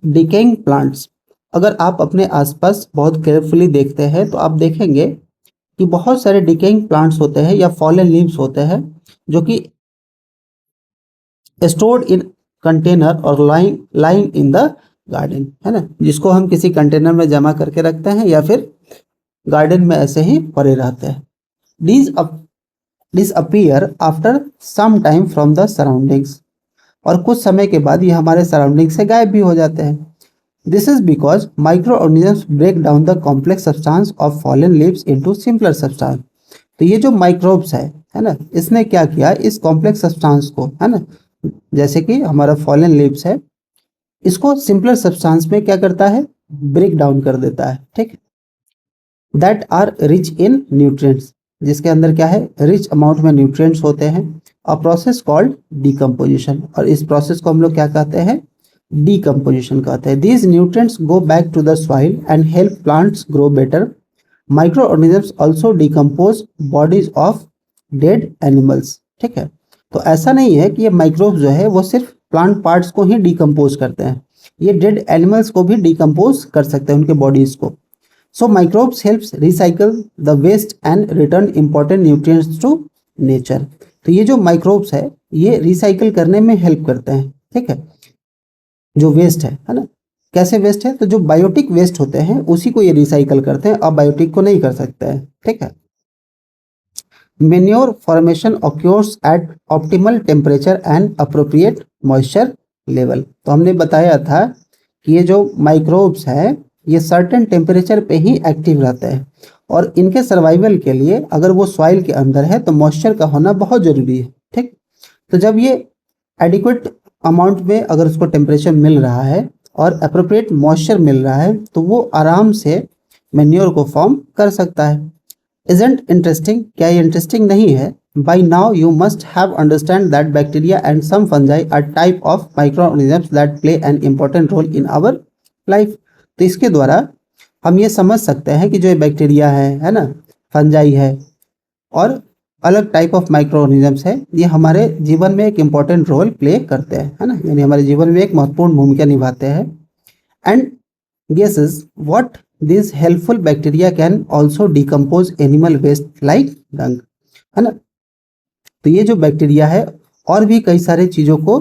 decaying plants. अगर आप अपने आसपास बहुत केयरफुली देखते हैं तो आप देखेंगे कि बहुत सारे डिकेइंग प्लांट्स होते हैं या फॉलन लीव्स होते हैं जो कि स्टोर्ड इन कंटेनर और लाइंग इन द गार्डन, है ना, जिसको हम किसी कंटेनर में जमा करके रखते हैं या फिर गार्डन में ऐसे ही पड़े रहते हैं। These disappear after some time from the surroundings, और कुछ समय के बाद ये हमारे सराउंडिंग से गायब भी हो जाते हैं। This is because micro organisms break down the complex substance of fallen leaves into simpler substance. तो ये जो माइक्रोब्स है ना, इसने क्या किया, इस कॉम्प्लेक्स सब्सटेंस को, है ना, जैसे कि हमारा फॉलन लीव्स है, इसको सिंपलर सब्सटेंस में क्या करता है, ब्रेक डाउन कर देता है, ठीक। That are rich in nutrients, जिसके अंदर क्या है, रिच अमाउंट में न्यूट्रिएंट्स होते हैं। अ प्रोसेस कॉल्ड डिकम्पोजिशन, और इस प्रोसेस को हम लोग क्या कहते हैं, डिकम्पोजिशन कहते हैं। These nutrients go back to the soil and help plants grow better. Micro organisms also decompose bodies of dead animals, ठीक है। तो ऐसा नहीं है कि ये माइक्रोब जो है वो सिर्फ प्लांट पार्ट्स को ही डिकम्पोज करते हैं, ये डेड एनिमल्स को भी डिकम्पोज कर सकते हैं, उनके बॉडीज को। So microbes helps recycle the waste and return important nutrients to nature। तो ये जो माइक्रोब्स है ये रिसाइकल करने में हेल्प करते हैं, ठीक है। जो वेस्ट है ना, कैसे वेस्ट है, तो जो बायोटिक वेस्ट होते हैं उसी को ये रिसाइकल करते हैं, अबायोटिक को नहीं कर सकते हैं, ठीक है। Manure formation occurs at optimal temperature and appropriate moisture level। तो हमने बताया था कि ये जो माइक्रोब्स है ये सर्टेन टेम्परेचर पे ही एक्टिव रहते हैं, और इनके सर्वाइवल के लिए अगर वो सॉइल के अंदर है तो मॉइस्चर का होना बहुत ज़रूरी है, ठीक। तो जब ये एडिक्वेट अमाउंट में अगर उसको टेम्परेचर मिल रहा है और अप्रोप्रिएट मॉइस्चर मिल रहा है तो वो आराम से मेन्योर को फॉर्म कर सकता है। Isn't interesting? क्या ये इंटरेस्टिंग नहीं है? By now you must have understand that bacteria and some fungi are type of microorganisms that play an important role in our life। तो इसके द्वारा हम ये समझ सकते हैं कि जो बैक्टीरिया है ना, फंजाई है और अलग टाइप ऑफ माइक्रो ऑर्गेनिजम्स है, ये हमारे जीवन में एक इम्पॉर्टेंट रोल प्ले करते हैं, है ना, यानी हमारे जीवन में एक महत्वपूर्ण भूमिका निभाते हैं। And guesses what these helpful bacteria can also decompose animal waste like dung, है ना। तो ये जो बैक्टीरिया है और भी कई सारे चीज़ों को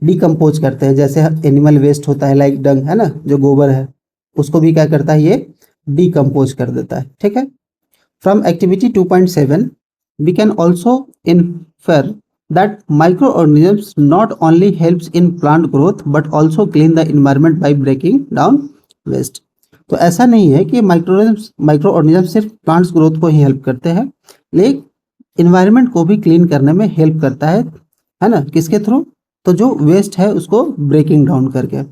डिकम्पोज करते हैं, जैसे एनिमल वेस्ट होता है लाइक डंग है ना, जो गोबर है उसको भी क्या करता है ये डिकम्पोज कर देता है, ठीक है। From activity 2.7 we can also infer that microorganisms not only helps in plant growth but also clean the environment by breaking down waste। तो ऐसा नहीं है कि माइक्रो ऑर्गेनिज्म सिर्फ प्लांट्स ग्रोथ को ही हेल्प करते हैं, लेकिन इन्वायरमेंट को भी क्लीन करने में हेल्प करता है ना, किसके थ्रू, तो जो वेस्ट है उसको ब्रेकिंग डाउन करके।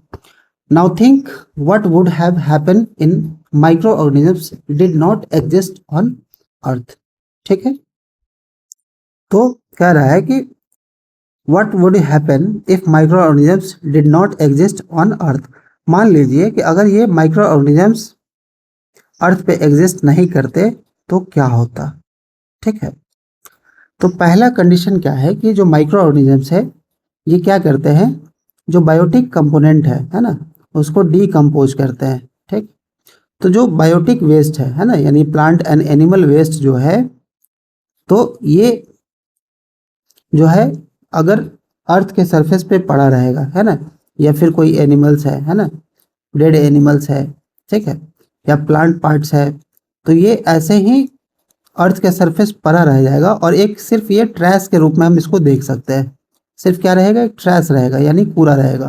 Now think what would have happen in micro organisms did not exist on earth, ठीक है। तो कह रहा है कि what would happen if micro organisms did not exist on earth. मान लीजिए कि अगर ये माइक्रो ऑर्गेनिजम्स अर्थ पे एग्जिस्ट नहीं करते तो क्या होता, ठीक है। तो पहला कंडीशन क्या है कि जो माइक्रो ऑर्गेनिजम्स है ये क्या करते हैं, जो बायोटिक कंपोनेंट है ना, उसको डीकम्पोज करते हैं, ठीक। तो जो बायोटिक वेस्ट है ना, यानी प्लांट एंड एनिमल वेस्ट जो है, तो ये जो है अगर अर्थ के सरफेस पे पड़ा रहेगा है ना, या फिर कोई एनिमल्स है ना, डेड एनिमल्स है, ठीक है, या प्लांट पार्ट्स है, तो ये ऐसे ही अर्थ के सरफेस पड़ा रह जाएगा और एक सिर्फ ये ट्रैश के रूप में हम इसको देख सकते हैं। सिर्फ क्या रहेगा, एक ट्रैश रहेगा, यानी कूड़ा रहेगा।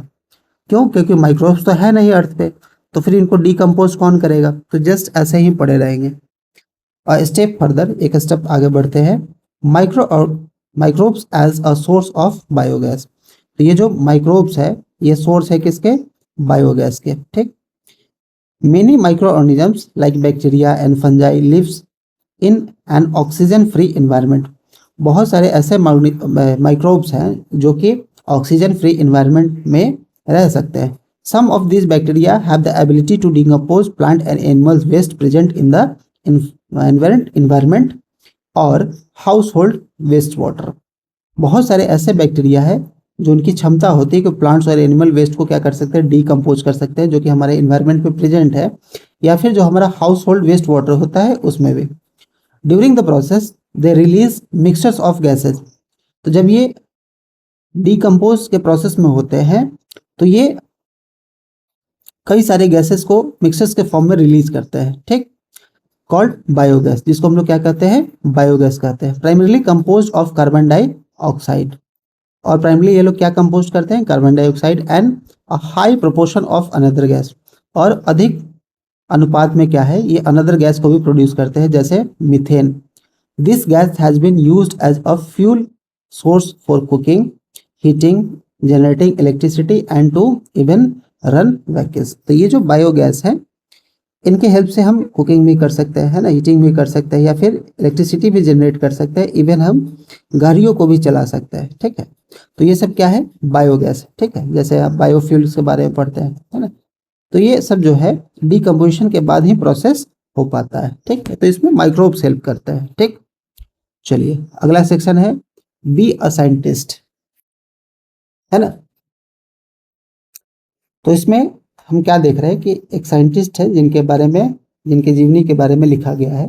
क्यों, क्योंकि माइक्रोब्स तो है नहीं अर्थ पे, तो फिर इनको डिकम्पोज कौन करेगा, तो जस्ट ऐसे ही पड़े रहेंगे। और स्टेप फर्दर, एक स्टेप आगे बढ़ते हैं, microbes as a source of biogas. तो ये जो माइक्रोब्स है ये सोर्स है किसके, बायोगैस के, ठीक। Many micro organisms like bacteria and fungi lives in an oxygen free environment. बहुत सारे ऐसे माइक्रोब्स हैं जो कि ऑक्सीजन फ्री इन्वायरमेंट में रह सकते हैं। Some of this bacteria have the ability to decompose plant and animals waste present in the environment और हाउस होल्ड वेस्ट वाटर। बहुत सारे ऐसे बैक्टीरिया है जो उनकी क्षमता होती है कि प्लांट्स और एनिमल वेस्ट को क्या कर सकते हैं, डिकम्पोज कर सकते हैं, जो कि हमारे इन्वायरमेंट में प्रेजेंट है, या फिर जो हमारा हाउस होल्ड वेस्ट वाटर होता है उसमें भी। During the process they release mixtures of gases. तो जब ये डिकम्पोज के प्रोसेस में होते हैं तो ये कई सारे गैसेस को मिक्सचर्स के फॉर्म में रिलीज करते हैं, ठीक। कॉल्ड बायोगैस, जिसको हम लोग क्या कहते हैं, बायोगैस कहते हैं। Primarily compose of carbon dioxide, और प्राइमरीली ये लोग क्या कंपोज करते हैं, carbon dioxide and a high proportion of another gas, और अधिक अनुपात में क्या है, ये अनदर गैस को भी प्रोड्यूस करते हैं, जैसे methane. This gas has been used as a fuel source for cooking, heating, generating electricity and to even run vehicles. तो ये जो बायोगैस है इनके हेल्प से हम कुकिंग भी कर सकते हैं, है ना, हीटिंग भी कर सकते हैं, या फिर इलेक्ट्रिसिटी भी जनरेट कर सकते हैं, इवन हम गाड़ियों को भी चला सकते हैं, ठीक है। तो ये सब क्या है, बायोगैस, ठीक है। जैसे आप बायोफ्यूल्स के बारे में पढ़ते हैं, है ना, तो ये सब जो है डिकम्पोजिशन के बाद ही प्रोसेस हो पाता है, ठीक है। तो इसमें माइक्रोब्स हेल्प करते हैं, ठीक। चलिए अगला सेक्शन है बी अ साइंटिस्ट, है ना। तो इसमें हम क्या देख रहे हैं कि एक साइंटिस्ट है जिनके बारे में, जिनके जीवनी के बारे में लिखा गया है,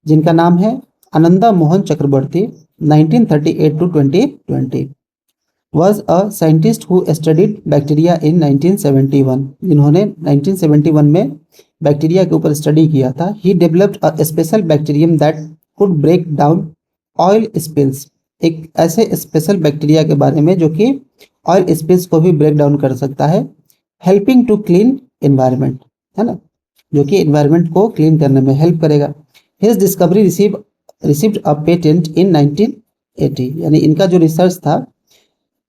जिनका नाम है आनंदा मोहन चक्रवर्ती। 1938 to 2020 was a scientist who studied bacteria in 1971। जिन्होंने 1971 में बैक्टीरिया के ऊपर स्टडी किया था। He developed a special bacterium that could break down oil spills। एक ऐसे स्पेशल बैक्टीरिया के बारे में जो कि ऑयल स्पिल्स को भी ब्रेक डाउन कर सकता है, हेल्पिंग टू क्लीन एनवायरनमेंट, है ना, जो कि एनवायरनमेंट को क्लीन करने में हेल्प करेगा। His discovery received a patent in 1980। यानी इनका जो रिसर्च था,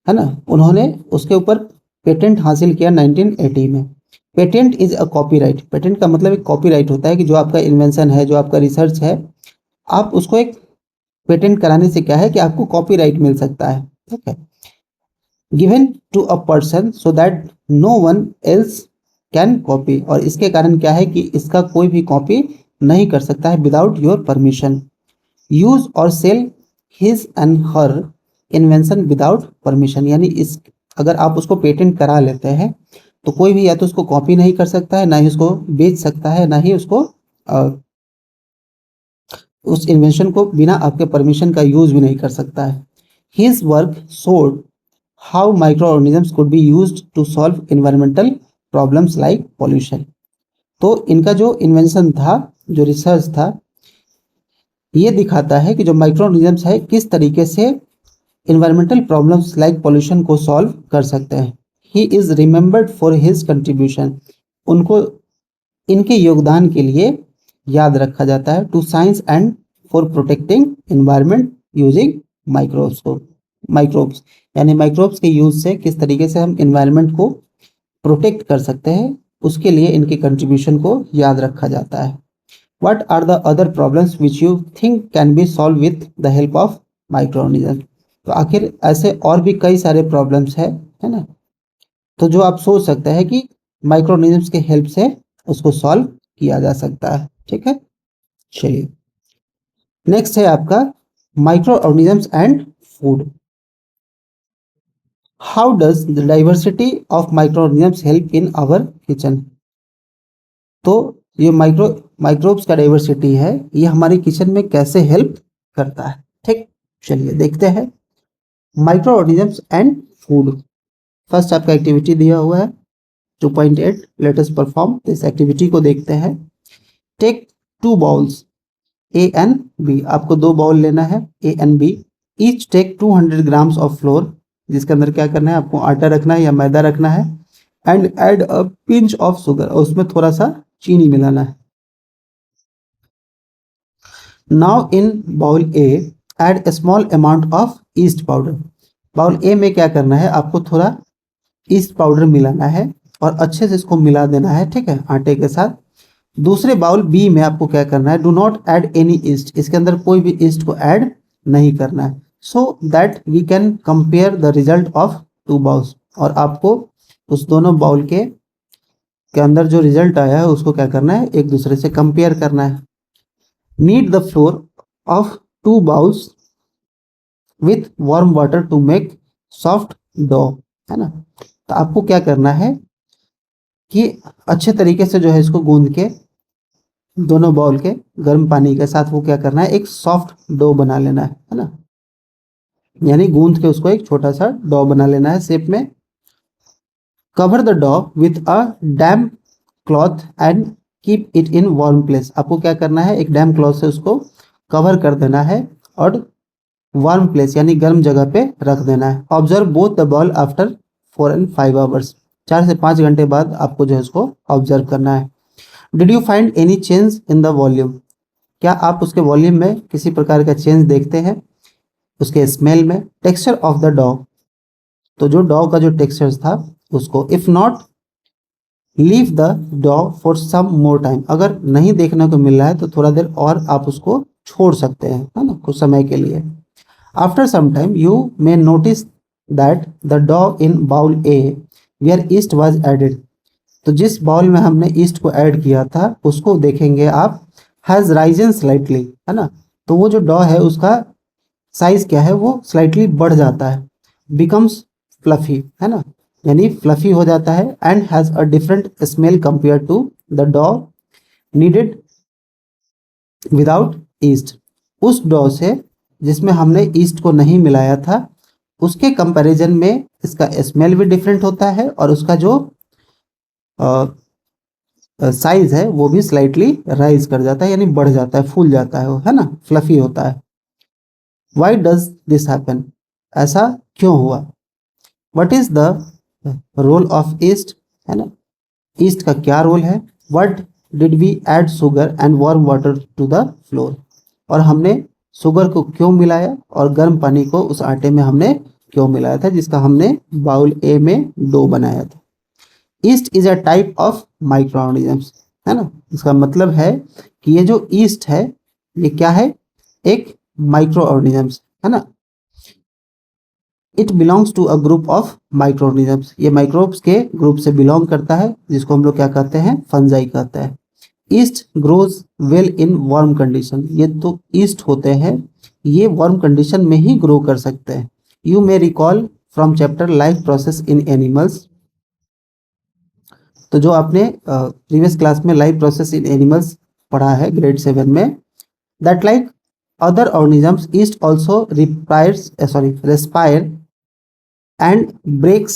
है ना, उन्होंने उसके ऊपर पेटेंट हासिल किया 1980 में। Patent is a copyright. Patent का मतलब एक कॉपीराइट होता है कि जो आपका इन्वेंशन है, जो आपका रिसर्च है, आप उसको एक पेटेंट कराने से क्या है कि आपको कॉपीराइट मिल सकता है, ठीक है। Given to a person so that no one else can copy. और इसके कारण क्या है कि इसका कोई भी कॉपी नहीं कर सकता है विदाउट योर परमिशन। यूज और sell his and her invention without permission. यानी इस अगर आप उसको पेटेंट करा लेते हैं तो कोई भी या तो उसको कॉपी नहीं कर सकता है, ना ही उसको बेच सकता है, ना ही उसको उस इन्वेंशन को बिना आपके परमिशन का यूज भी नहीं कर सकता है। His work showed how micro organisms could be used to solve environmental problems like pollution. तो इनका जो इन्वेंशन था, जो रिसर्च था, ये दिखाता है कि जो माइक्रो ऑर्गेनिजम्स है किस तरीके से इन्वायरमेंटल प्रॉब्लम्स लाइक पॉल्यूशन को सॉल्व कर सकते हैं। He is remembered for his contribution, उनको इनके योगदान के लिए याद रखा जाता है, to science and for protecting environment using microbes, यानी माइक्रोब्स के यूज से किस तरीके से हम इन्वायरमेंट को प्रोटेक्ट कर सकते हैं, उसके लिए इनके कंट्रीब्यूशन को याद रखा जाता है। What are the other problems which you think can be solve with the help of micro organism. तो आखिर ऐसे और भी कई सारे प्रॉब्लम्स है ना, तो जो आप सोच सकते हैं कि माइक्रो ऑर्गेनिजम्स के हेल्प से उसको सॉल्व किया जा सकता है। ठीक है, चलिए नेक्स्ट है आपका micro organisms and food. How does the diversity of micro organisms help in our kitchen. तो ये माइक्रोब्स का डाइवर्सिटी है, ये हमारे किचन में कैसे हेल्प करता है। ठीक, चलिए देखते हैं micro organisms and food. First आपका एक्टिविटी दिया हुआ है 2.8, लेट अस परफॉर्म इस एक्टिविटी को देखते हैं। Take 2 bowls A and B, आपको 2 बाउल लेना है A and B. Each take 200 grams of flour, जिसके अंदर क्या करना है, आपको आटा रखना है या मैदा रखना है, and add a pinch of sugar, और उसमें थोड़ा सा चीनी मिलाना है। Now in bowl A add a small amount of yeast powder. Bowl A में क्या करना है, आपको थोड़ा ईस्ट पाउडर मिलाना है और अच्छे से इसको मिला देना है, ठीक है, आटे के साथ। दूसरे बाउल बी में आपको क्या करना है, do not add any east, इसके अंदर कोई भी ईस्ट को ऐड नहीं करना है, so that we can compare the result of 2 bowls. और आपको उस दोनों बाउल के अंदर जो रिजल्ट आया है उसको क्या करना है, एक दूसरे से कंपेयर करना है। Knead the flour of 2 bowls with warm water to make soft dough, है ना। तो आपको क्या करना है कि अच्छे तरीके से जो है इसको गूंद के दोनों बाउल के गर्म पानी के साथ वो क्या करना है, एक सॉफ्ट डो बना लेना है ना, यानी गूंद के उसको एक छोटा सा डो बना लेना है शेप में। Cover the dough with a damp cloth and keep it in warm place, आपको क्या करना है, एक डैम्प क्लॉथ से उसको कवर कर देना है और वार्म प्लेस यानी गर्म जगह पे रख देना है। Observe both the ball after 4 and 5 hours, 4 से 5 घंटे बाद आपको जो है इसको ऑब्जर्व करना है। Did you find any change in the volume, क्या आप उसके वॉल्यूम में किसी प्रकार का चेंज देखते हैं, उसके स्मेल में। टेक्सचर ऑफ द डॉ, तो जो डॉ का जो टेक्सचर था उसको। इफ नॉट लीव द डॉ फॉर सम मोर टाइम, अगर नहीं देखने को मिल रहा है तो थोड़ा देर और आप उसको छोड़ सकते हैं, है ना, कुछ समय के लिए। After some time you may notice that the dough in bowl A where yeast was added, तो जिस बाउल में हमने ईस्ट को ऐड किया था उसको देखेंगे आप, हैज राइजन स्लाइटली, है ना। तो वो जो डॉ है उसका साइज क्या है, वो स्लाइटली बढ़ जाता है, बिकम्स फ्लफी, है ना, यानी फ्लफी हो जाता है। And has a different smell compare to the dough kneaded without yeast, उस डॉ से जिसमें हमने ईस्ट को नहीं मिलाया था उसके कंपैरिजन में इसका स्मेल भी डिफरेंट होता है और उसका जो साइज है वो भी स्लाइटली राइज कर जाता है, यानी बढ़ जाता है, फूल जाता है वो, है ना, फ्लफी होता है। वाई डज दिस हैपन, ऐसा क्यों हुआ। What is the role of yeast, है ना, ईस्ट का क्या रोल है। What did we add sugar and warm water to the flour, और हमने शुगर को क्यों मिलाया और गर्म पानी को उस आटे में हमने क्यों मिलाया था जिसका हमने बाउल ए में डो बनाया था। East is a type of micro organisms, है ना, इसका मतलब है कि ये जो ईस्ट है ये क्या है, एक माइक्रो ऑर्गेनिजम्स, है ना। It belongs to a group of micro organisms, ये माइक्रोब्स के ग्रुप से बिलोंग करता है जिसको हम लोग क्या कहते हैं, फंजाई कहते हैं। East grows well in warm condition, ये तो ईस्ट होते हैं ये वार्म कंडीशन में ही ग्रो कर सकते हैं। You may recall from chapter life process in animals, तो जो आपने प्रीवियस क्लास में लाइफ प्रोसेस इन एनिमल्स पढ़ा है ग्रेड 7 में, that like other organisms yeast also respires respire and breaks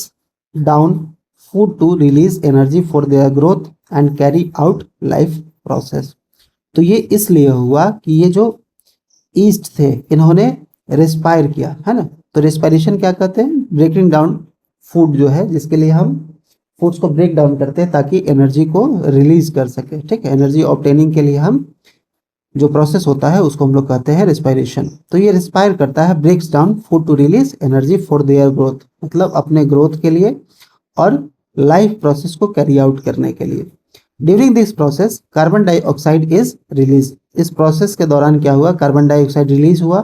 down food to release energy for their growth and carry out life process। तो ये इसलिए हुआ कि ये जो ईस्ट थे इन्होंने रेस्पायर किया, है ना। तो रेस्पायरेशन क्या कहते हैं, ब्रेकिंग डाउन फूड जो है, जिसके लिए हम फूड्स को ब्रेक डाउन करते हैं ताकि एनर्जी को रिलीज कर सके, ठीक है। एनर्जी ऑब्टेनिंग के लिए हम जो प्रोसेस होता है उसको हम लोग कहते हैं रेस्पायरेशन। तो ये रेस्पायर करता है, breaks down food to release energy for their growth, मतलब अपने ग्रोथ के लिए और लाइफ प्रोसेस को कैरी आउट करने के लिए। During this process carbon dioxide is release. इस प्रोसेस के दौरान क्या हुआ, कार्बन डाइऑक्साइड रिलीज हुआ,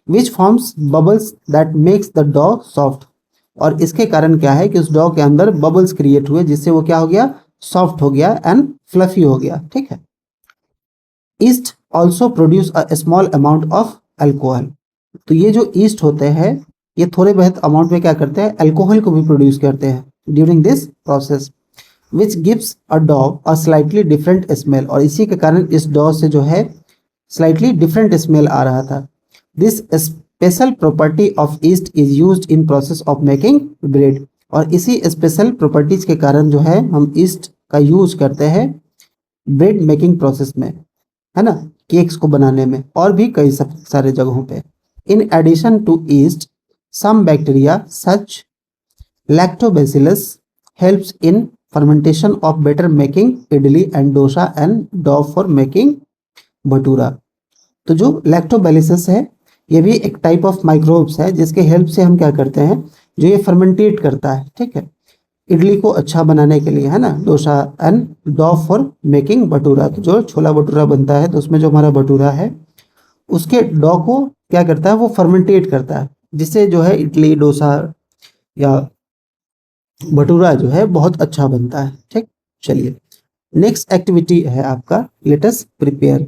which forms bubbles that makes the dough soft. और इसके कारण क्या है कि उस डॉ के अंदर बबल्स क्रिएट हुए, जिससे वो क्या हो गया, सॉफ्ट हो गया एंड फ्लफी हो गया, ठीक है। East also produce a small amount of alcohol. तो ये जो ईस्ट होते हैं ये थोड़े बहुत अमाउंट में क्या करते हैं, अल्कोहल को भी प्रोड्यूस करते हैं during this process, which gives a डॉ अ स्लाइटली डिफरेंट स्मेल। और इसी के कारण इस डॉ से जो है स्लाइटली डिफरेंट स्मेल आ रहा था। This special property of east is used in process of making bread. और इसी स्पेशल प्रॉपर्टीज के कारण जो है हम ईस्ट का यूज करते हैं ब्रेड मेकिंग प्रोसेस में, है ना, केक्स को बनाने में और भी कई सब सारे जगहों पे। In addition to yeast some bacteria such lactobacillus helps in fermentation of batter making idli and dosa and dough for making bhatura. तो जो लैक्टोबैसिलस है ये भी एक टाइप ऑफ माइक्रोब्स है जिसके हेल्प से हम क्या करते हैं, जो ये फर्मेंटेट करता है, ठीक है, इडली को अच्छा बनाने के लिए, है ना, dosa and dough for making bhatura. तो जो छोला भटूरा बनता है तो उसमें जो हमारा भटूरा है उसके डॉ को क्या करता है, वो फर्मेंटेट करता है, जिससे जो है इडली डोसा या भटूरा जो है बहुत अच्छा बनता है, ठीक। चलिए नेक्स्ट एक्टिविटी है आपका, let us prepare.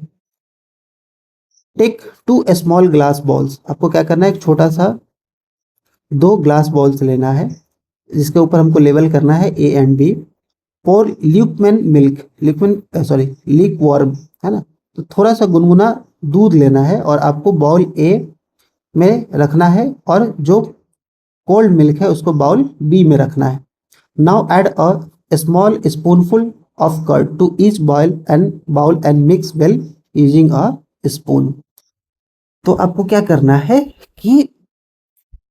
Take 2 small glass bowls. आपको क्या करना है, एक छोटा सा 2 ग्लास बॉल्स लेना है जिसके ऊपर हमको लेवल करना है A and B. Pour lukewarm milk, lukewarm, है ना। तो थोड़ा सा गुनगुना दूध लेना है और आपको बाउल ए में रखना है और जो कोल्ड मिल्क है उसको बाउल बी में रखना है। Now add a small spoonful of curd to each bowl and mix well using a spoon. तो आपको क्या करना है कि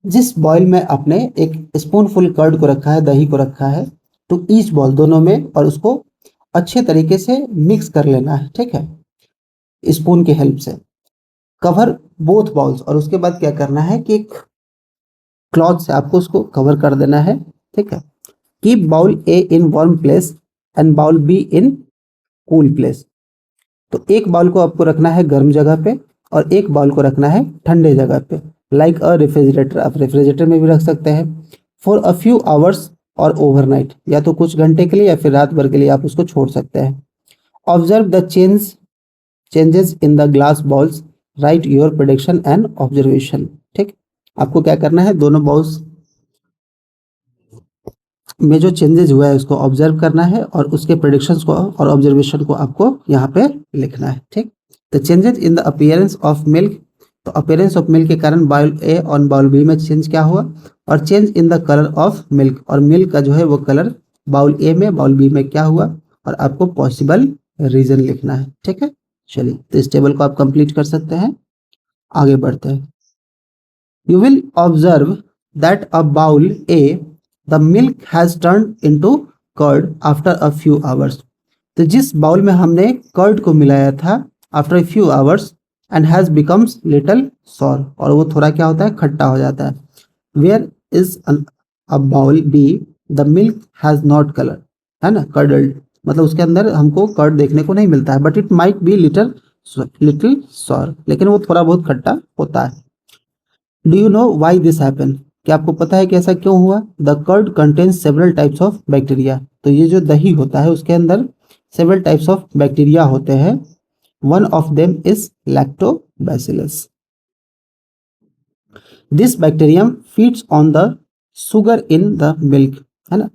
जिस बॉयल में आपने एक स्पून फुल कर्ड को रखा है, दही को रखा है, तो ईच बॉल दोनों में, और उसको अच्छे तरीके से मिक्स कर लेना है, ठीक है, स्पून की हेल्प से। कवर बोथ बॉल्स, और उसके बाद क्या करना है कि एक क्लॉथ से आपको उसको कवर कर देना है, ठीक है। Keep bowl A in warm place and bowl B in cool place. तो एक बाउल को आपको रखना है गर्म जगह पे और एक बाउल को रखना है ठंडे जगह पे, लाइक अ रेफ्रिजरेटर। आप रेफ्रिजरेटर में भी रख सकते हैं। फॉर अ फ्यू आवर्स और ओवरनाइट, या तो कुछ घंटे के लिए या फिर रात भर के लिए आप उसको छोड़ सकते हैं। Observe the changes in the glass balls, right your prediction and observation, ठीक। आपको क्या करना है, दोनों बॉल्स में जो चेंजेस हुआ है उसको ऑब्जर्व करना है और उसके प्रेडिक्शंस को और ऑब्जर्वेशन को आपको यहाँ पे लिखना है, ठीक। The changes in the appearance of milk, तो अपीयरेंस ऑफ मिल्क के कारण बाउल ए और बाउल बी में चेंज क्या हुआ, और change in the colour of milk, और मिल्क का जो है वो कलर बाउल ए में बाउल बी में क्या हुआ, और आपको पॉसिबल रीजन लिखना है, ठीक है। चलिए तो इस टेबल को आप कंप्लीट कर सकते हैं। आगे बढ़ते हैं। You will observe that a bowl A, the milk has turned into curd after a few hours. तो जिस बाउल में हमने कर्ड को मिलाया था after a few hours and has becomes little sour, और वो थोड़ा क्या होता है, खट्टा हो जाता है। Where is a bowl B, the milk has not color, है ना, curdled, मतलब उसके अंदर हमको कर्ड देखने को नहीं मिलता है, but it might be little sour, लेकिन वो थोड़ा बहुत खट्टा होता है। Do you know why this happen, क्या आपको पता है कि ऐसा क्यों हुआ। The curd contains several types of bacteria, तो ये जो दही होता है उसके अंदर सेवरल टाइप्स ऑफ बैक्टीरिया होते हैं। One of them is lactobacillus. This bacterium feeds on the sugar in the milk, है ना,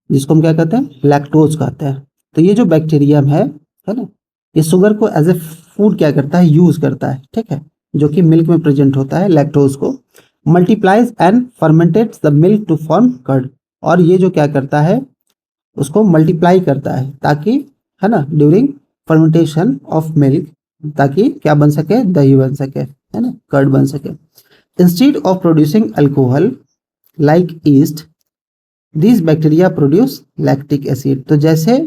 जिसको हम क्या कहते हैं, लैक्टोज कहते हैं। तो ये जो बैक्टीरियम है ना, ये शुगर को एज ए फूड क्या करता है, यूज करता है, ठीक है, जो कि मिल्क में प्रेजेंट होता है, लैक्टोज को। Multiplies and ferments the milk to form curd, और ये जो क्या करता है उसको मल्टीप्लाई करता है ताकि, है ना, ड्यूरिंग फर्मेंटेशन ऑफ मिल्क, ताकि क्या बन सके, दही बन सके, है ना, कर्ड बन सके। Instead of producing alcohol like east, this bacteria produce lactic acid. तो जैसे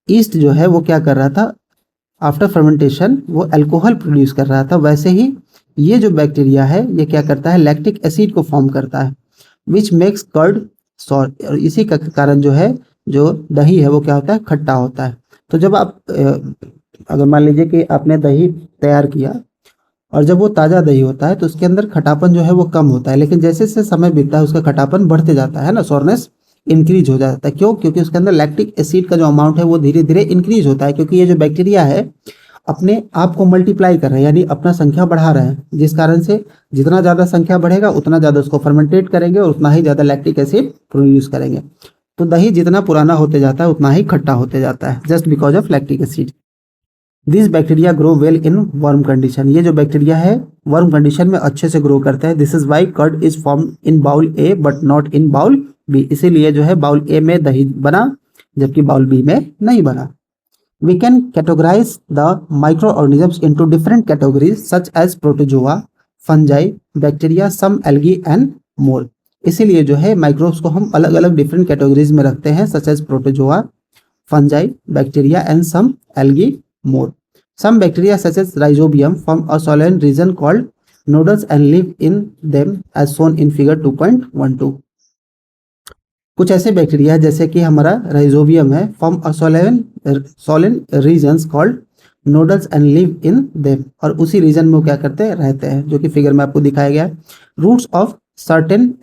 ईस्ट जो है वो क्या कर रहा था, आफ्टर फर्मेंटेशन वो अल्कोहल प्रोड्यूस कर रहा था, वैसे ही ये जो बैक्टीरिया है ये क्या करता है, लैक्टिक एसिड को फॉर्म करता है, विच मेक्स कर्ड सॉर, और इसी का कारण जो है जो दही है वो क्या होता है, खट्टा होता है। तो जब आप अगर मान लीजिए कि आपने दही तैयार किया और जब वो ताज़ा दही होता है तो उसके अंदर खटापन जो है वो कम होता है, लेकिन जैसे जैसे समय बीतता है उसका खटापन बढ़ते जाता है ना, सॉरनेस इंक्रीज हो जाता है। क्यों? क्योंकि उसके अंदर लैक्टिक एसिड का जो अमाउंट है वो धीरे धीरे इंक्रीज होता है, क्योंकि ये जो बैक्टीरिया है अपने आप को मल्टीप्लाई कर रहा है, यानी अपना संख्या बढ़ा रहा है, जिस कारण से जितना ज़्यादा संख्या बढ़ेगा उतना ज़्यादा उसको फर्मेंटेट करेंगे और उतना ही ज़्यादा लैक्टिक एसिड प्रोड्यूस करेंगे। तो दही जितना पुराना होते जाता है उतना ही खट्टा होते जाता है, just because of lactic acid. This bacteria grow well in worm condition, ये जो बैक्टीरिया है वर्म कंडीशन में अच्छे से ग्रो करता है। This is why curd is form in bowl A but not in bowl B, इसीलिए जो है बाउल ए में दही बना जबकि बाउल बी में नहीं बना। We can categorize the microorganisms into different categories such as protozoa, fungi, bacteria, some algae and more. इसीलिए जो है माइक्रोब्स को हम अलग अलग डिफरेंट कैटेगरीज में रखते हैं, such as protozoa, fungi, bacteria and some algae more. Some bacteria such as rhizobium form a soil region called nodules and live in them as shown in figure 2.12. कुछ ऐसे bacteria जैसे कि हमारा rhizobium है, form a swollen regions called nodules and live in them, और उसी reason में वो क्या करते हैं, रहते हैं, जो कि फिगर में आपको दिखाया गया है। रूट्स ऑफ सर्टेन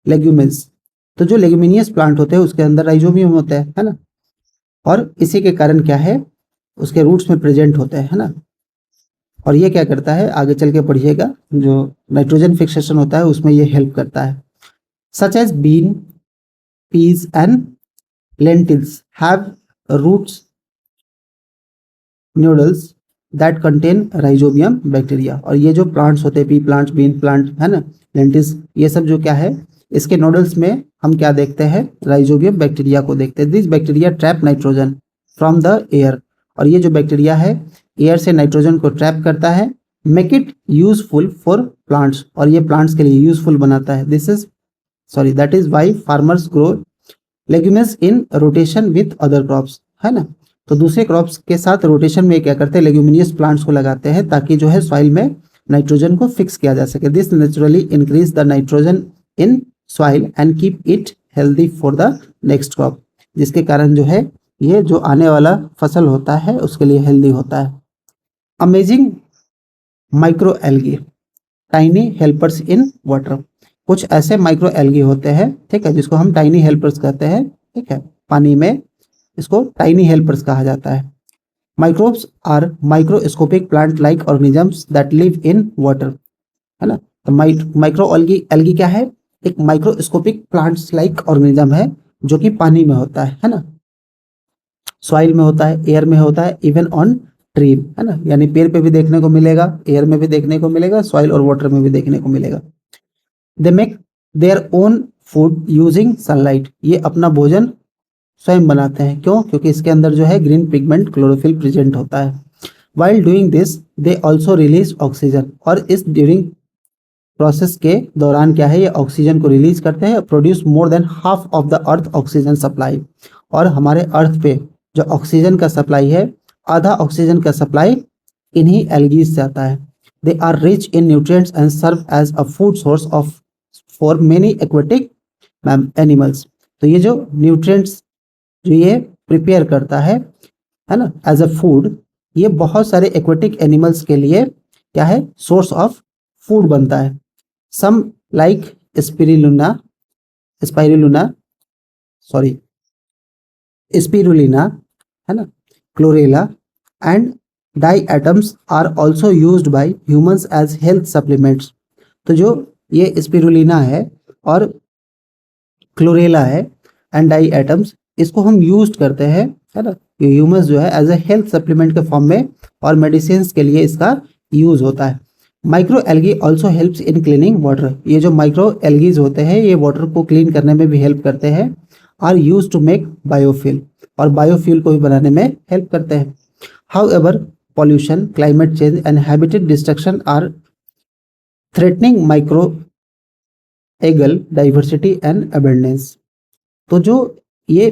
लेग्यूमिन्स, तो जो लेग्यूमिनियस प्लांट होते हैं उसके अंदर राइजोबियम होता है ना, और इसी के कारण क्या है उसके रूट्स में प्रेजेंट होते हैं, है ना, और ये क्या करता है, आगे चल के पढ़िएगा, जो नाइट्रोजन फिक्सेशन होता है उसमें ये हेल्प करता है। Such as bean, peas and lentils have roots nodules that contain rhizobium bacteria, और ये जो प्लांट्स होते हैं, पी प्लांट्स, बीन प्लांट, है ना, लेंटिल्स, ये सब जो क्या है इसके नोडल्स में हम क्या देखते हैं, राइजोबियम बैक्टीरिया को देखते हैं। This bacteria trap nitrogen from the air, और ये जो बैक्टीरिया है एयर से नाइट्रोजन को ट्रैप करता है, make it useful for plants, और ये प्लांट्स के लिए यूजफुल बनाता है। That is why farmers grow leguminous in rotation with other crops, है ना, तो दूसरे क्रॉप्स के साथ रोटेशन में क्या करते हैं, लेग्यूमिनियस प्लांट्स को लगाते हैं ताकि जो है सॉइल में नाइट्रोजन को फिक्स किया जा सके। This naturally increase the nitrogen in soil and keep it healthy for the next crop, जिसके कारण जो है ये जो आने वाला फसल होता है उसके लिए हेल्दी होता है। Amazing micro algae, tiny helpers in water, कुछ ऐसे माइक्रो एल्गी होते हैं, ठीक है, जिसको हम टाइनी हेल्पर्स कहते हैं, ठीक है, पानी में इसको टाइनी हेल्पर्स कहा जाता है। Microbes are microscopic plant like organisms that live in water, है ना, तो माइक्रो एल्गी क्या है, एक माइक्रोस्कोपिक प्लांट्स लाइक ऑर्गेनिज्म है जो कि पानी में होता है ना, सॉइल में होता है, एयर में होता है, इवन ऑन ट्री, है ना, यानी पेड़ पे भी देखने को मिलेगा, एयर में भी देखने को मिलेगा, सॉइल और वाटर में भी देखने को मिलेगा। They make their own food using sunlight, ये अपना भोजन स्वयं बनाते हैं, क्यों? क्योंकि इसके अंदर जो है ग्रीन पिगमेंट क्लोरोफिल प्रेजेंट होता है। While doing this they also release oxygen, और इस ड्यूरिंग प्रोसेस के दौरान क्या है, ये ऑक्सीजन को रिलीज करते हैं, produce more than half of the earth oxygen supply, और हमारे अर्थ पे जो ऑक्सीजन का सप्लाई है, आधा ऑक्सीजन का सप्लाई इन्हीं एल्गीज से आता है। They are rich in nutrients and serve as a food source of for many aquatic animals, तो ये जो न्यूट्रिएंट्स जो ये प्रिपेयर करता है ना, एज अ फूड, ये बहुत सारे एक्वेटिक एनिमल्स के लिए क्या है, सोर्स ऑफ फूड बनता है। सम लाइक स्पिरुलिना है ना, chlorella and diatoms are also used by humans as health supplements, तो जो ये स्पिरुलिना है और क्लोरेला है एंड डाई एटम्स, इसको हम यूज करते हैं, है ना, ह्यूमंस जो है एज ए हेल्थ सप्लीमेंट के फॉर्म में और मेडिसिन के लिए इसका यूज होता है। Micro algae also helps in cleaning water. ये जो माइक्रो एल्गीज होते हैं ये वाटर को क्लीन करने में भी हेल्प करते हैं। Are use to make biofuel, और बायोफ्यूल को भी बनाने में हेल्प करते हैं। However pollution, climate change and habitat destruction are threatening micro algal diversity and abundance. तो जो ये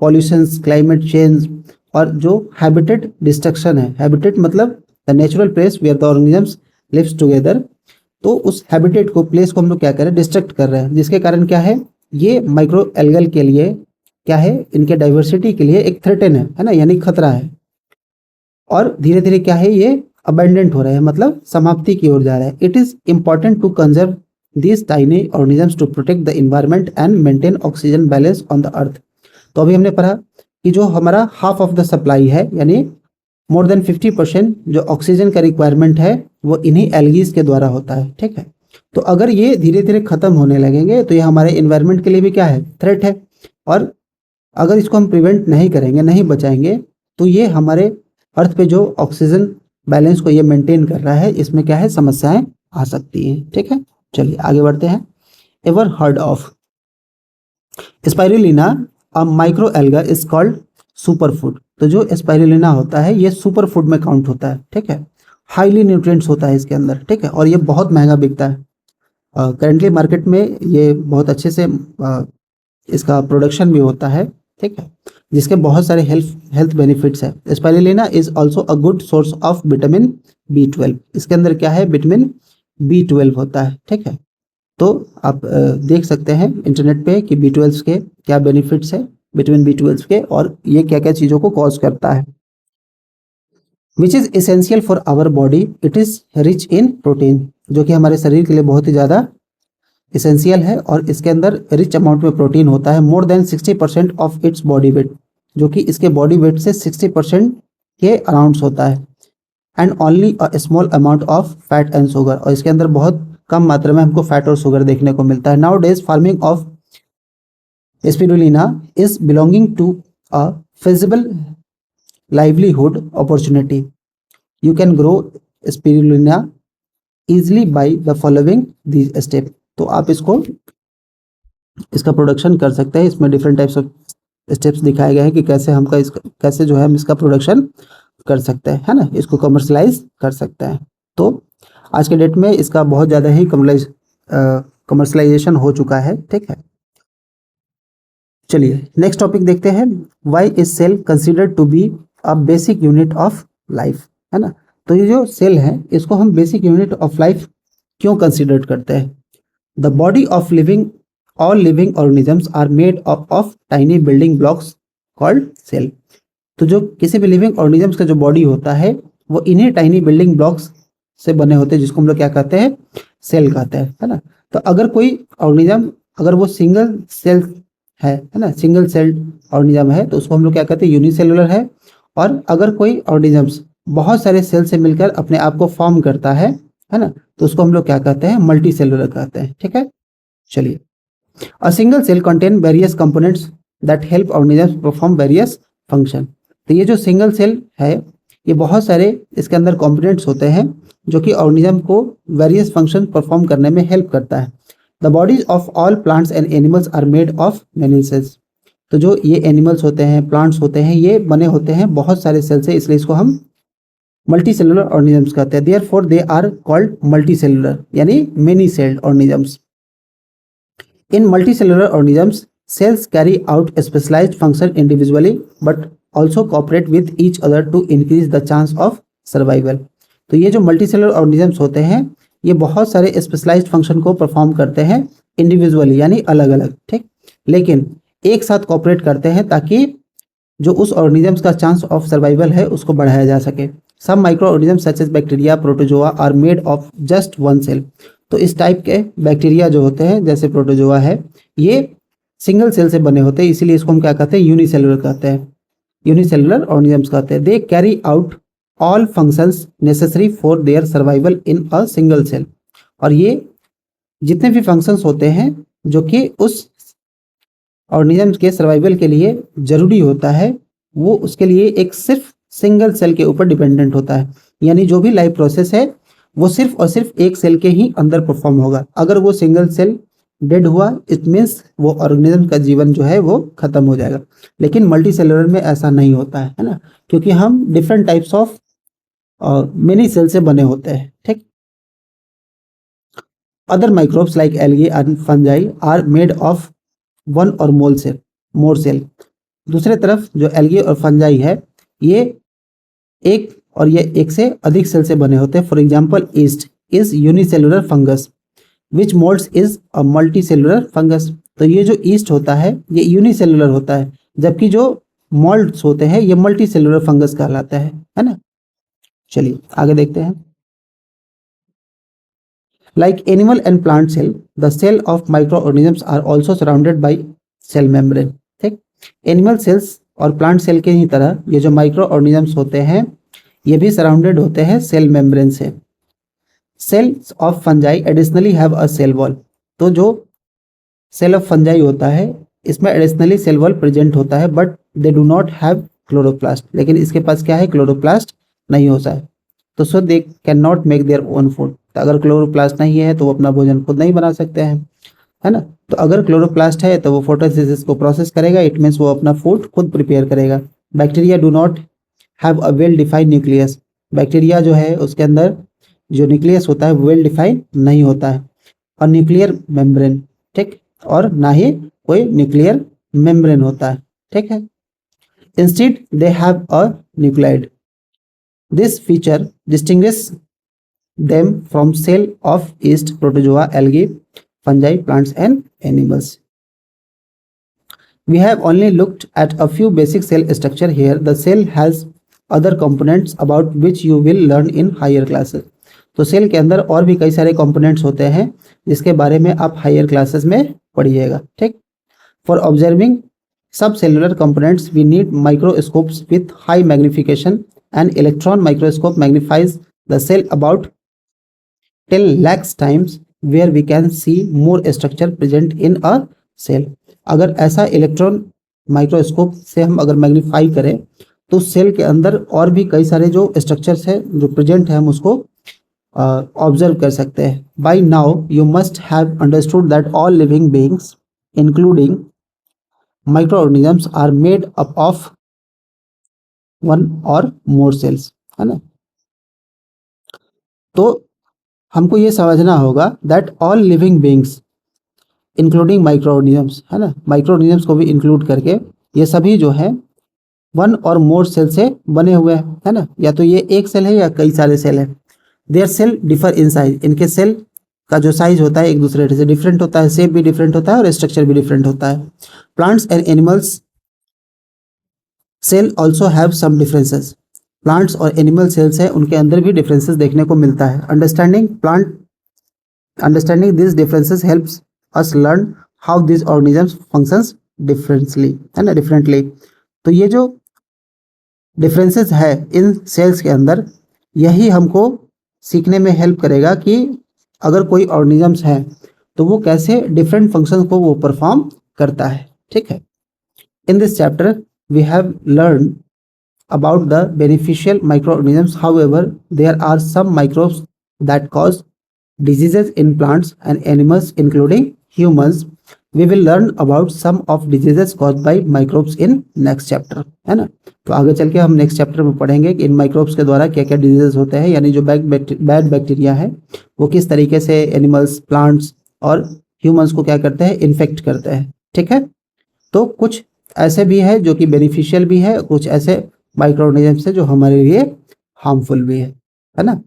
पॉल्यूशंस, क्लाइमेट चेंज और जो हैबिटेट डिस्ट्रक्शन है, हैबिटेट मतलब the natural place where the organisms lives together, तो उस हैबिटेट को, प्लेस को हम लोग क्या कर रहे हैं, डिस्ट्रक्ट कर रहे हैं, जिसके कारण क्या है, ये माइक्रो एल्गल के लिए क्या है, इनके डाइवर्सिटी के लिए एक थ्रेटन है ना, यानी खतरा है। और धीरे धीरे क्या है, ये अबेंडेंट हो रहा है, मतलब समाप्ति की ओर जा रहा है। It is important to conserve these tiny organisms to protect the environment and maintain oxygen balance on the earth। तो अभी हमने पढ़ा कि जो हमारा हाफ ऑफ द सप्लाई है, यानी मोर देन 50% जो ऑक्सीजन का रिक्वायरमेंट है वो इन्हीं एल्गीज के द्वारा होता है। ठीक है, तो अगर ये धीरे धीरे खत्म होने लगेंगे तो ये हमारे इन्वायरमेंट के लिए भी क्या है, थ्रेट है। और अगर इसको हम प्रिवेंट नहीं करेंगे, नहीं बचाएंगे, तो ये हमारे अर्थ पे जो ऑक्सीजन बैलेंस को ये मेंटेन कर रहा है, इसमें क्या है, समस्याएं आ सकती हैं। ठीक है, चलिए आगे बढ़ते हैं। Ever heard of spirulina, a micro alga is called super food. तो जो स्पाइरुलिना होता है ये सुपर फूड में काउंट होता है। ठीक है, हाईली न्यूट्रिएंट्स होता है इसके अंदर। ठीक है, और ये बहुत महंगा बिकता है। करेंटली मार्केट में ये बहुत अच्छे से इसका प्रोडक्शन भी होता है। ठीक है, जिसके बहुत सारे हेल्थ बेनिफिट्स है। Spirulina is also a good source of vitamin B12। इसके अंदर क्या है, विटामिन B12 होता है। ठीक है, तो आप देख सकते हैं इंटरनेट पे कि B12 के क्या बेनिफिट्स है, विटामिन B12 के, और ये क्या क्या चीज़ों को कॉज करता है। Which is essential for our body, it is rich in protein, जो कि हमारे शरीर के लिए बहुत ही ज़्यादा एसेंशियल है, और इसके अंदर रिच अमाउंट में प्रोटीन होता है। More than 60% of its body weight, जो कि इसके बॉडी वेट से 60% के अराउंड्स होता है। And only a small amount of fat and sugar, और इसके अंदर बहुत कम मात्रा में हमको फैट और शुगर देखने को मिलता है। Nowadays farming of spirulina is belonging to a feasible livelihood opportunity. You can grow spirulina easily by the following these step. तो आप इसका प्रोडक्शन कर सकते हैं। इसमें डिफरेंट टाइप्स ऑफ स्टेप्स दिखाए गए हैं कि कैसे जो है हम इसका प्रोडक्शन कर सकते हैं, है ना, इसको कमर्शलाइज कर सकते हैं। तो आज के डेट में इसका बहुत ज़्यादा ही कमर्शलाइजेशन हो चुका है। ठीक है, चलिए नेक्स्ट टॉपिक देखते हैं। Why is cell considered to be a basic unit of life, है ना। तो ये जो सेल है इसको हम बेसिक यूनिट ऑफ लाइफ क्यों कंसिडर्ड करते हैं। The body of living, all living organisms are made of tiny building blocks called cell. तो जो किसी भी लिविंग ऑर्गेनिजम्स का जो बॉडी होता है वो इन्हीं टाइनी बिल्डिंग ब्लॉक्स से बने होते हैं, जिसको हम लोग क्या कहते हैं, सेल कहते हैं, है ना। तो अगर कोई ऑर्गेनिज्म, अगर वो सिंगल सेल है ना, सिंगल सेल्ड ऑर्गेनिज्म है, तो उसको हम लोग क्या कहते हैं, यूनिसेलुलर है। और अगर कोई ऑर्गेनिजम्स बहुत सारे सेल से मिलकर अपने आप को फॉर्म करता है ना, तो उसको हम लोग क्या कहते हैं, मल्टी सेलुलर कहते हैं। ठीक है, चलिए। A single cell contain various components that help organisms perform various function. तो ये जो सिंगल सेल है ये बहुत सारे इसके अंदर कंपोनेंट्स होते हैं जो कि ऑर्गेनिज्म को वेरियस फंक्शन परफॉर्म करने में हेल्प करता है। The bodies of all plants and animals are made of many cells. तो जो ये एनिमल्स होते हैं, प्लांट्स होते हैं, ये बने होते हैं बहुत सारे सेल से, इसलिए इसको हम मल्टी सेलुलर ऑर्गेनिजम्स कहते हैं। Therefore they are called multicellular, यानी many celled organisms. In multicellular organisms, cells carry out specialized function individually but also cooperate with each other to increase the chance of survival। तो ये जो multicellular organisms होते हैं ये बहुत सारे specialised function को परफॉर्म करते हैं इंडिविजुअली, यानी अलग अलग, ठीक, लेकिन एक साथ कॉपरेट करते हैं ताकि जो उस ऑर्गेनिजम्स का चांस ऑफ सर्वाइवल है उसको बढ़ाया जा सके। Some micro organisms such as bacteria, protozoa are made of just one cell. तो इस टाइप के बैक्टीरिया जो होते हैं, जैसे प्रोटोजोआ है, ये सिंगल सेल से बने होते हैं, इसीलिए इसको हम क्या कहते हैं, यूनिसेलुलर कहते हैं, यूनिसेलुलर ऑर्गेनिजम्स कहते हैं। They carry out all functions necessary for their survival in a single cell. और ये जितने भी फंक्शंस होते हैं जो कि उस ऑर्गेनिजम्स के सर्वाइवल के लिए जरूरी होता है, वो उसके लिए एक सिर्फ सिंगल सेल के ऊपर डिपेंडेंट होता है। यानी जो भी लाइफ प्रोसेस है वो सिर्फ और सिर्फ एक सेल के ही अंदर परफॉर्म होगा। अगर वो सिंगल सेल डेड हुआ, इट मीन्स वो ऑर्गेनिज्म का जीवन जो है वो खत्म हो जाएगा। लेकिन मल्टी सेलुलर में ऐसा नहीं होता है ना, क्योंकि हम different types of many cell से बने होते हैं। ठीक। Other microbes like algae and fungi are made of one or more cell. दूसरे तरफ जो एल्गी और फंजाई है, ये एक से अधिक सेल से बने होते हैं। For example, east is unicellular fungus which moulds is a multi cellular fungus. तो ये जो ईस्ट होता है ये यूनिसेलुलर होता है, जबकि जो मोल्ड्स होते हैं ये मल्टी सेलुलर फंगस कहलाता है ना। चलिए आगे देखते हैं। Like animal and plant cell, the cell of micro organisms are also surrounded by cell membrane. ठीक। एनिमल सेल्स और प्लांट सेल के ही तरह ये जो माइक्रो ऑर्गेनिजम्स होते हैं ये भी सराउंडेड होते हैं सेल मेम्ब्रेन से। Cells of fungi additionally have a cell wall. तो जो सेल ऑफ फंजाई होता है इसमें एडिशनली सेल वॉल प्रेजेंट होता है, but they do not have chloroplast. लेकिन इसके पास क्या है, क्लोरोप्लास्ट नहीं होता है। तो so they can not make their own food. तो अगर क्लोरोप्लास्ट नहीं है तो वो अपना भोजन खुद नहीं बना सकते हैं, है ना। तो अगर क्लोरोप्लास्ट है तो वो फोटोसिंथेसिस को प्रोसेस करेगा, इट मीन्स वो अपना फूड खुद प्रिपेयर करेगा। Bacteria do not have a well defined nucleus. Bacteria जो है उसके अंदर जो न्यूक्लियस होता है वो वेल डिफाइंड नहीं होता है। और न्यूक्लियर मेम्ब्रेन, ठीक, और ना ही कोई न्यूक्लियर मेम्ब्रेन होता है। ठीक है। Instead they have a nuclide. This feature distinguish them from cell of yeast, protozoa, algae, fungi, plants and animals. We have only looked at a few basic cell structure here. The cell has other components about which you will learn in higher classes. तो cell के अंदर और भी कई सारे components होते हैं जिसके बारे में आप हायर क्लासेस में पढ़िएगा। ठीक। For observing sub cellular components we need microscopes with high magnification and electron microscope magnifies the cell about 10 lakhs times where we can see more structure present in a cell. अगर ऐसा electron microscope से हम अगर magnify करें तो cell के अंदर और भी कई सारे जो स्ट्रक्चर्स है जो प्रेजेंट है हम उसको ऑब्जर्व कर सकते हैं। By now you must have understood that all living beings including micro organisms are made up of one or more sales, है ना। तो हमको ये समझना होगा that all living beings including micro organisms, है ना, माइक्रो ऑर्गेनिजम्स को भी इंक्लूड करके ये सभी जो है वन और मोर सेल से बने हुए हैं, है ना। या तो ये एक सेल है या कई सारे सेल है। Their cell differ in size. इनके सेल का जो साइज होता है एक दूसरे से डिफरेंट होता है, शेप भी डिफरेंट होता है और स्ट्रक्चर भी डिफरेंट होता है। Plants and animals cell also have some differences. Plants और एनिमल सेल्स है उनके अंदर भी डिफरेंसेस देखने को मिलता है। Understanding this differences helps us learn how this organisms functions differently, है ना, डिफरेंटली। तो ये जो डिफरेंसेस है इन सेल्स के अंदर यही हमको सीखने में हेल्प करेगा कि अगर कोई ऑर्गेनिजम्स है तो वो कैसे डिफरेंट फंक्शंस को वो परफॉर्म करता है। ठीक है। In this chapter we have learn about the beneficial microorganisms. However, there are some microbes that cause diseases in plants and animals including humans. We will learn about some of diseases caused by microbes in next chapter, है ना। तो आगे चल के हम next chapter में पढ़ेंगे कि इन माइक्रोब्स के द्वारा क्या क्या डिजीजेस होते हैं, यानी जो बैड बैक्टीरिया है वो किस तरीके से एनिमल्स, प्लांट्स और ह्यूमंस को क्या करते हैं, इन्फेक्ट करते हैं। ठीक है। तो कुछ ऐसे भी है जो कि बेनिफिशियल भी है, कुछ ऐसे माइक्रो ऑर्गेनिजम्स है जो हमारे लिए हार्मफुल भी है ना।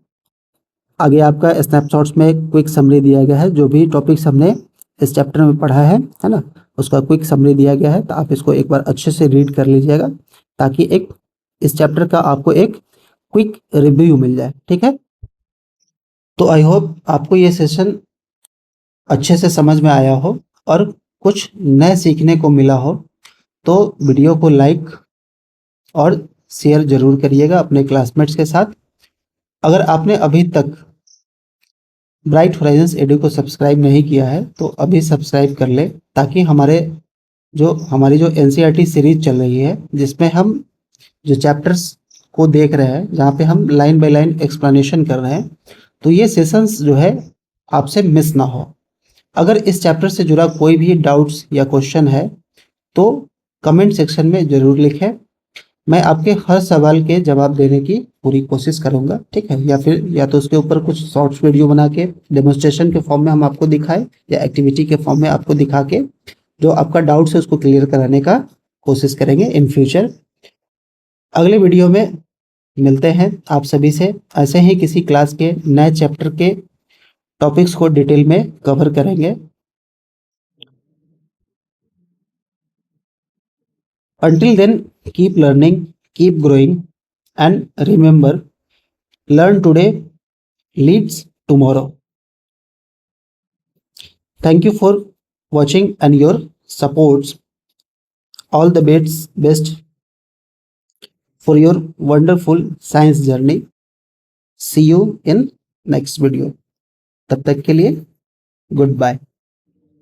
आगे आपका स्नैपशॉट्स में एक क्विक समरी दिया गया है, जो भी टॉपिक्स हमने इस चैप्टर में पढ़ा है ना, उसका क्विक समरी दिया गया है। तो आप इसको एक बार अच्छे से रीड कर लीजिएगा ताकि एक इस चैप्टर का आपको एक क्विक रिव्यू मिल जाए। ठीक है। तो आई होप आपको ये सेशन अच्छे से समझ में आया हो और कुछ नए सीखने को मिला हो। तो वीडियो को लाइक और शेयर जरूर करिएगा अपने क्लासमेट्स के साथ। अगर आपने अभी तक ब्राइट होराइजन्स एडू को सब्सक्राइब नहीं किया है तो अभी सब्सक्राइब कर ले, ताकि हमारी जो एनसीईआरटी सीरीज चल रही है जिसमें हम जो चैप्टर्स को देख रहे हैं, जहाँ पे हम लाइन बाय लाइन एक्सप्लेनेशन कर रहे हैं, तो ये सेशंस जो है आपसे मिस ना हो। अगर इस चैप्टर से जुड़ा कोई भी डाउट्स या क्वेश्चन है तो कमेंट सेक्शन में ज़रूर लिखें। मैं आपके हर सवाल के जवाब देने की पूरी कोशिश करूंगा, ठीक है। या तो उसके ऊपर कुछ शॉर्ट्स वीडियो बना के डेमोन्स्ट्रेशन के फॉर्म में हम आपको दिखाएं या एक्टिविटी के फॉर्म में आपको दिखा के जो आपका डाउट्स है उसको क्लियर कराने का कोशिश करेंगे इन फ्यूचर। अगले वीडियो में मिलते हैं आप सभी से, ऐसे ही किसी क्लास के नए चैप्टर के टॉपिक्स को डिटेल में कवर करेंगे। Until then, keep learning, keep growing, and remember, learn today leads tomorrow. Thank you for watching and your supports. All the best for your wonderful science journey. See you in next video. तब तक के लिए good bye.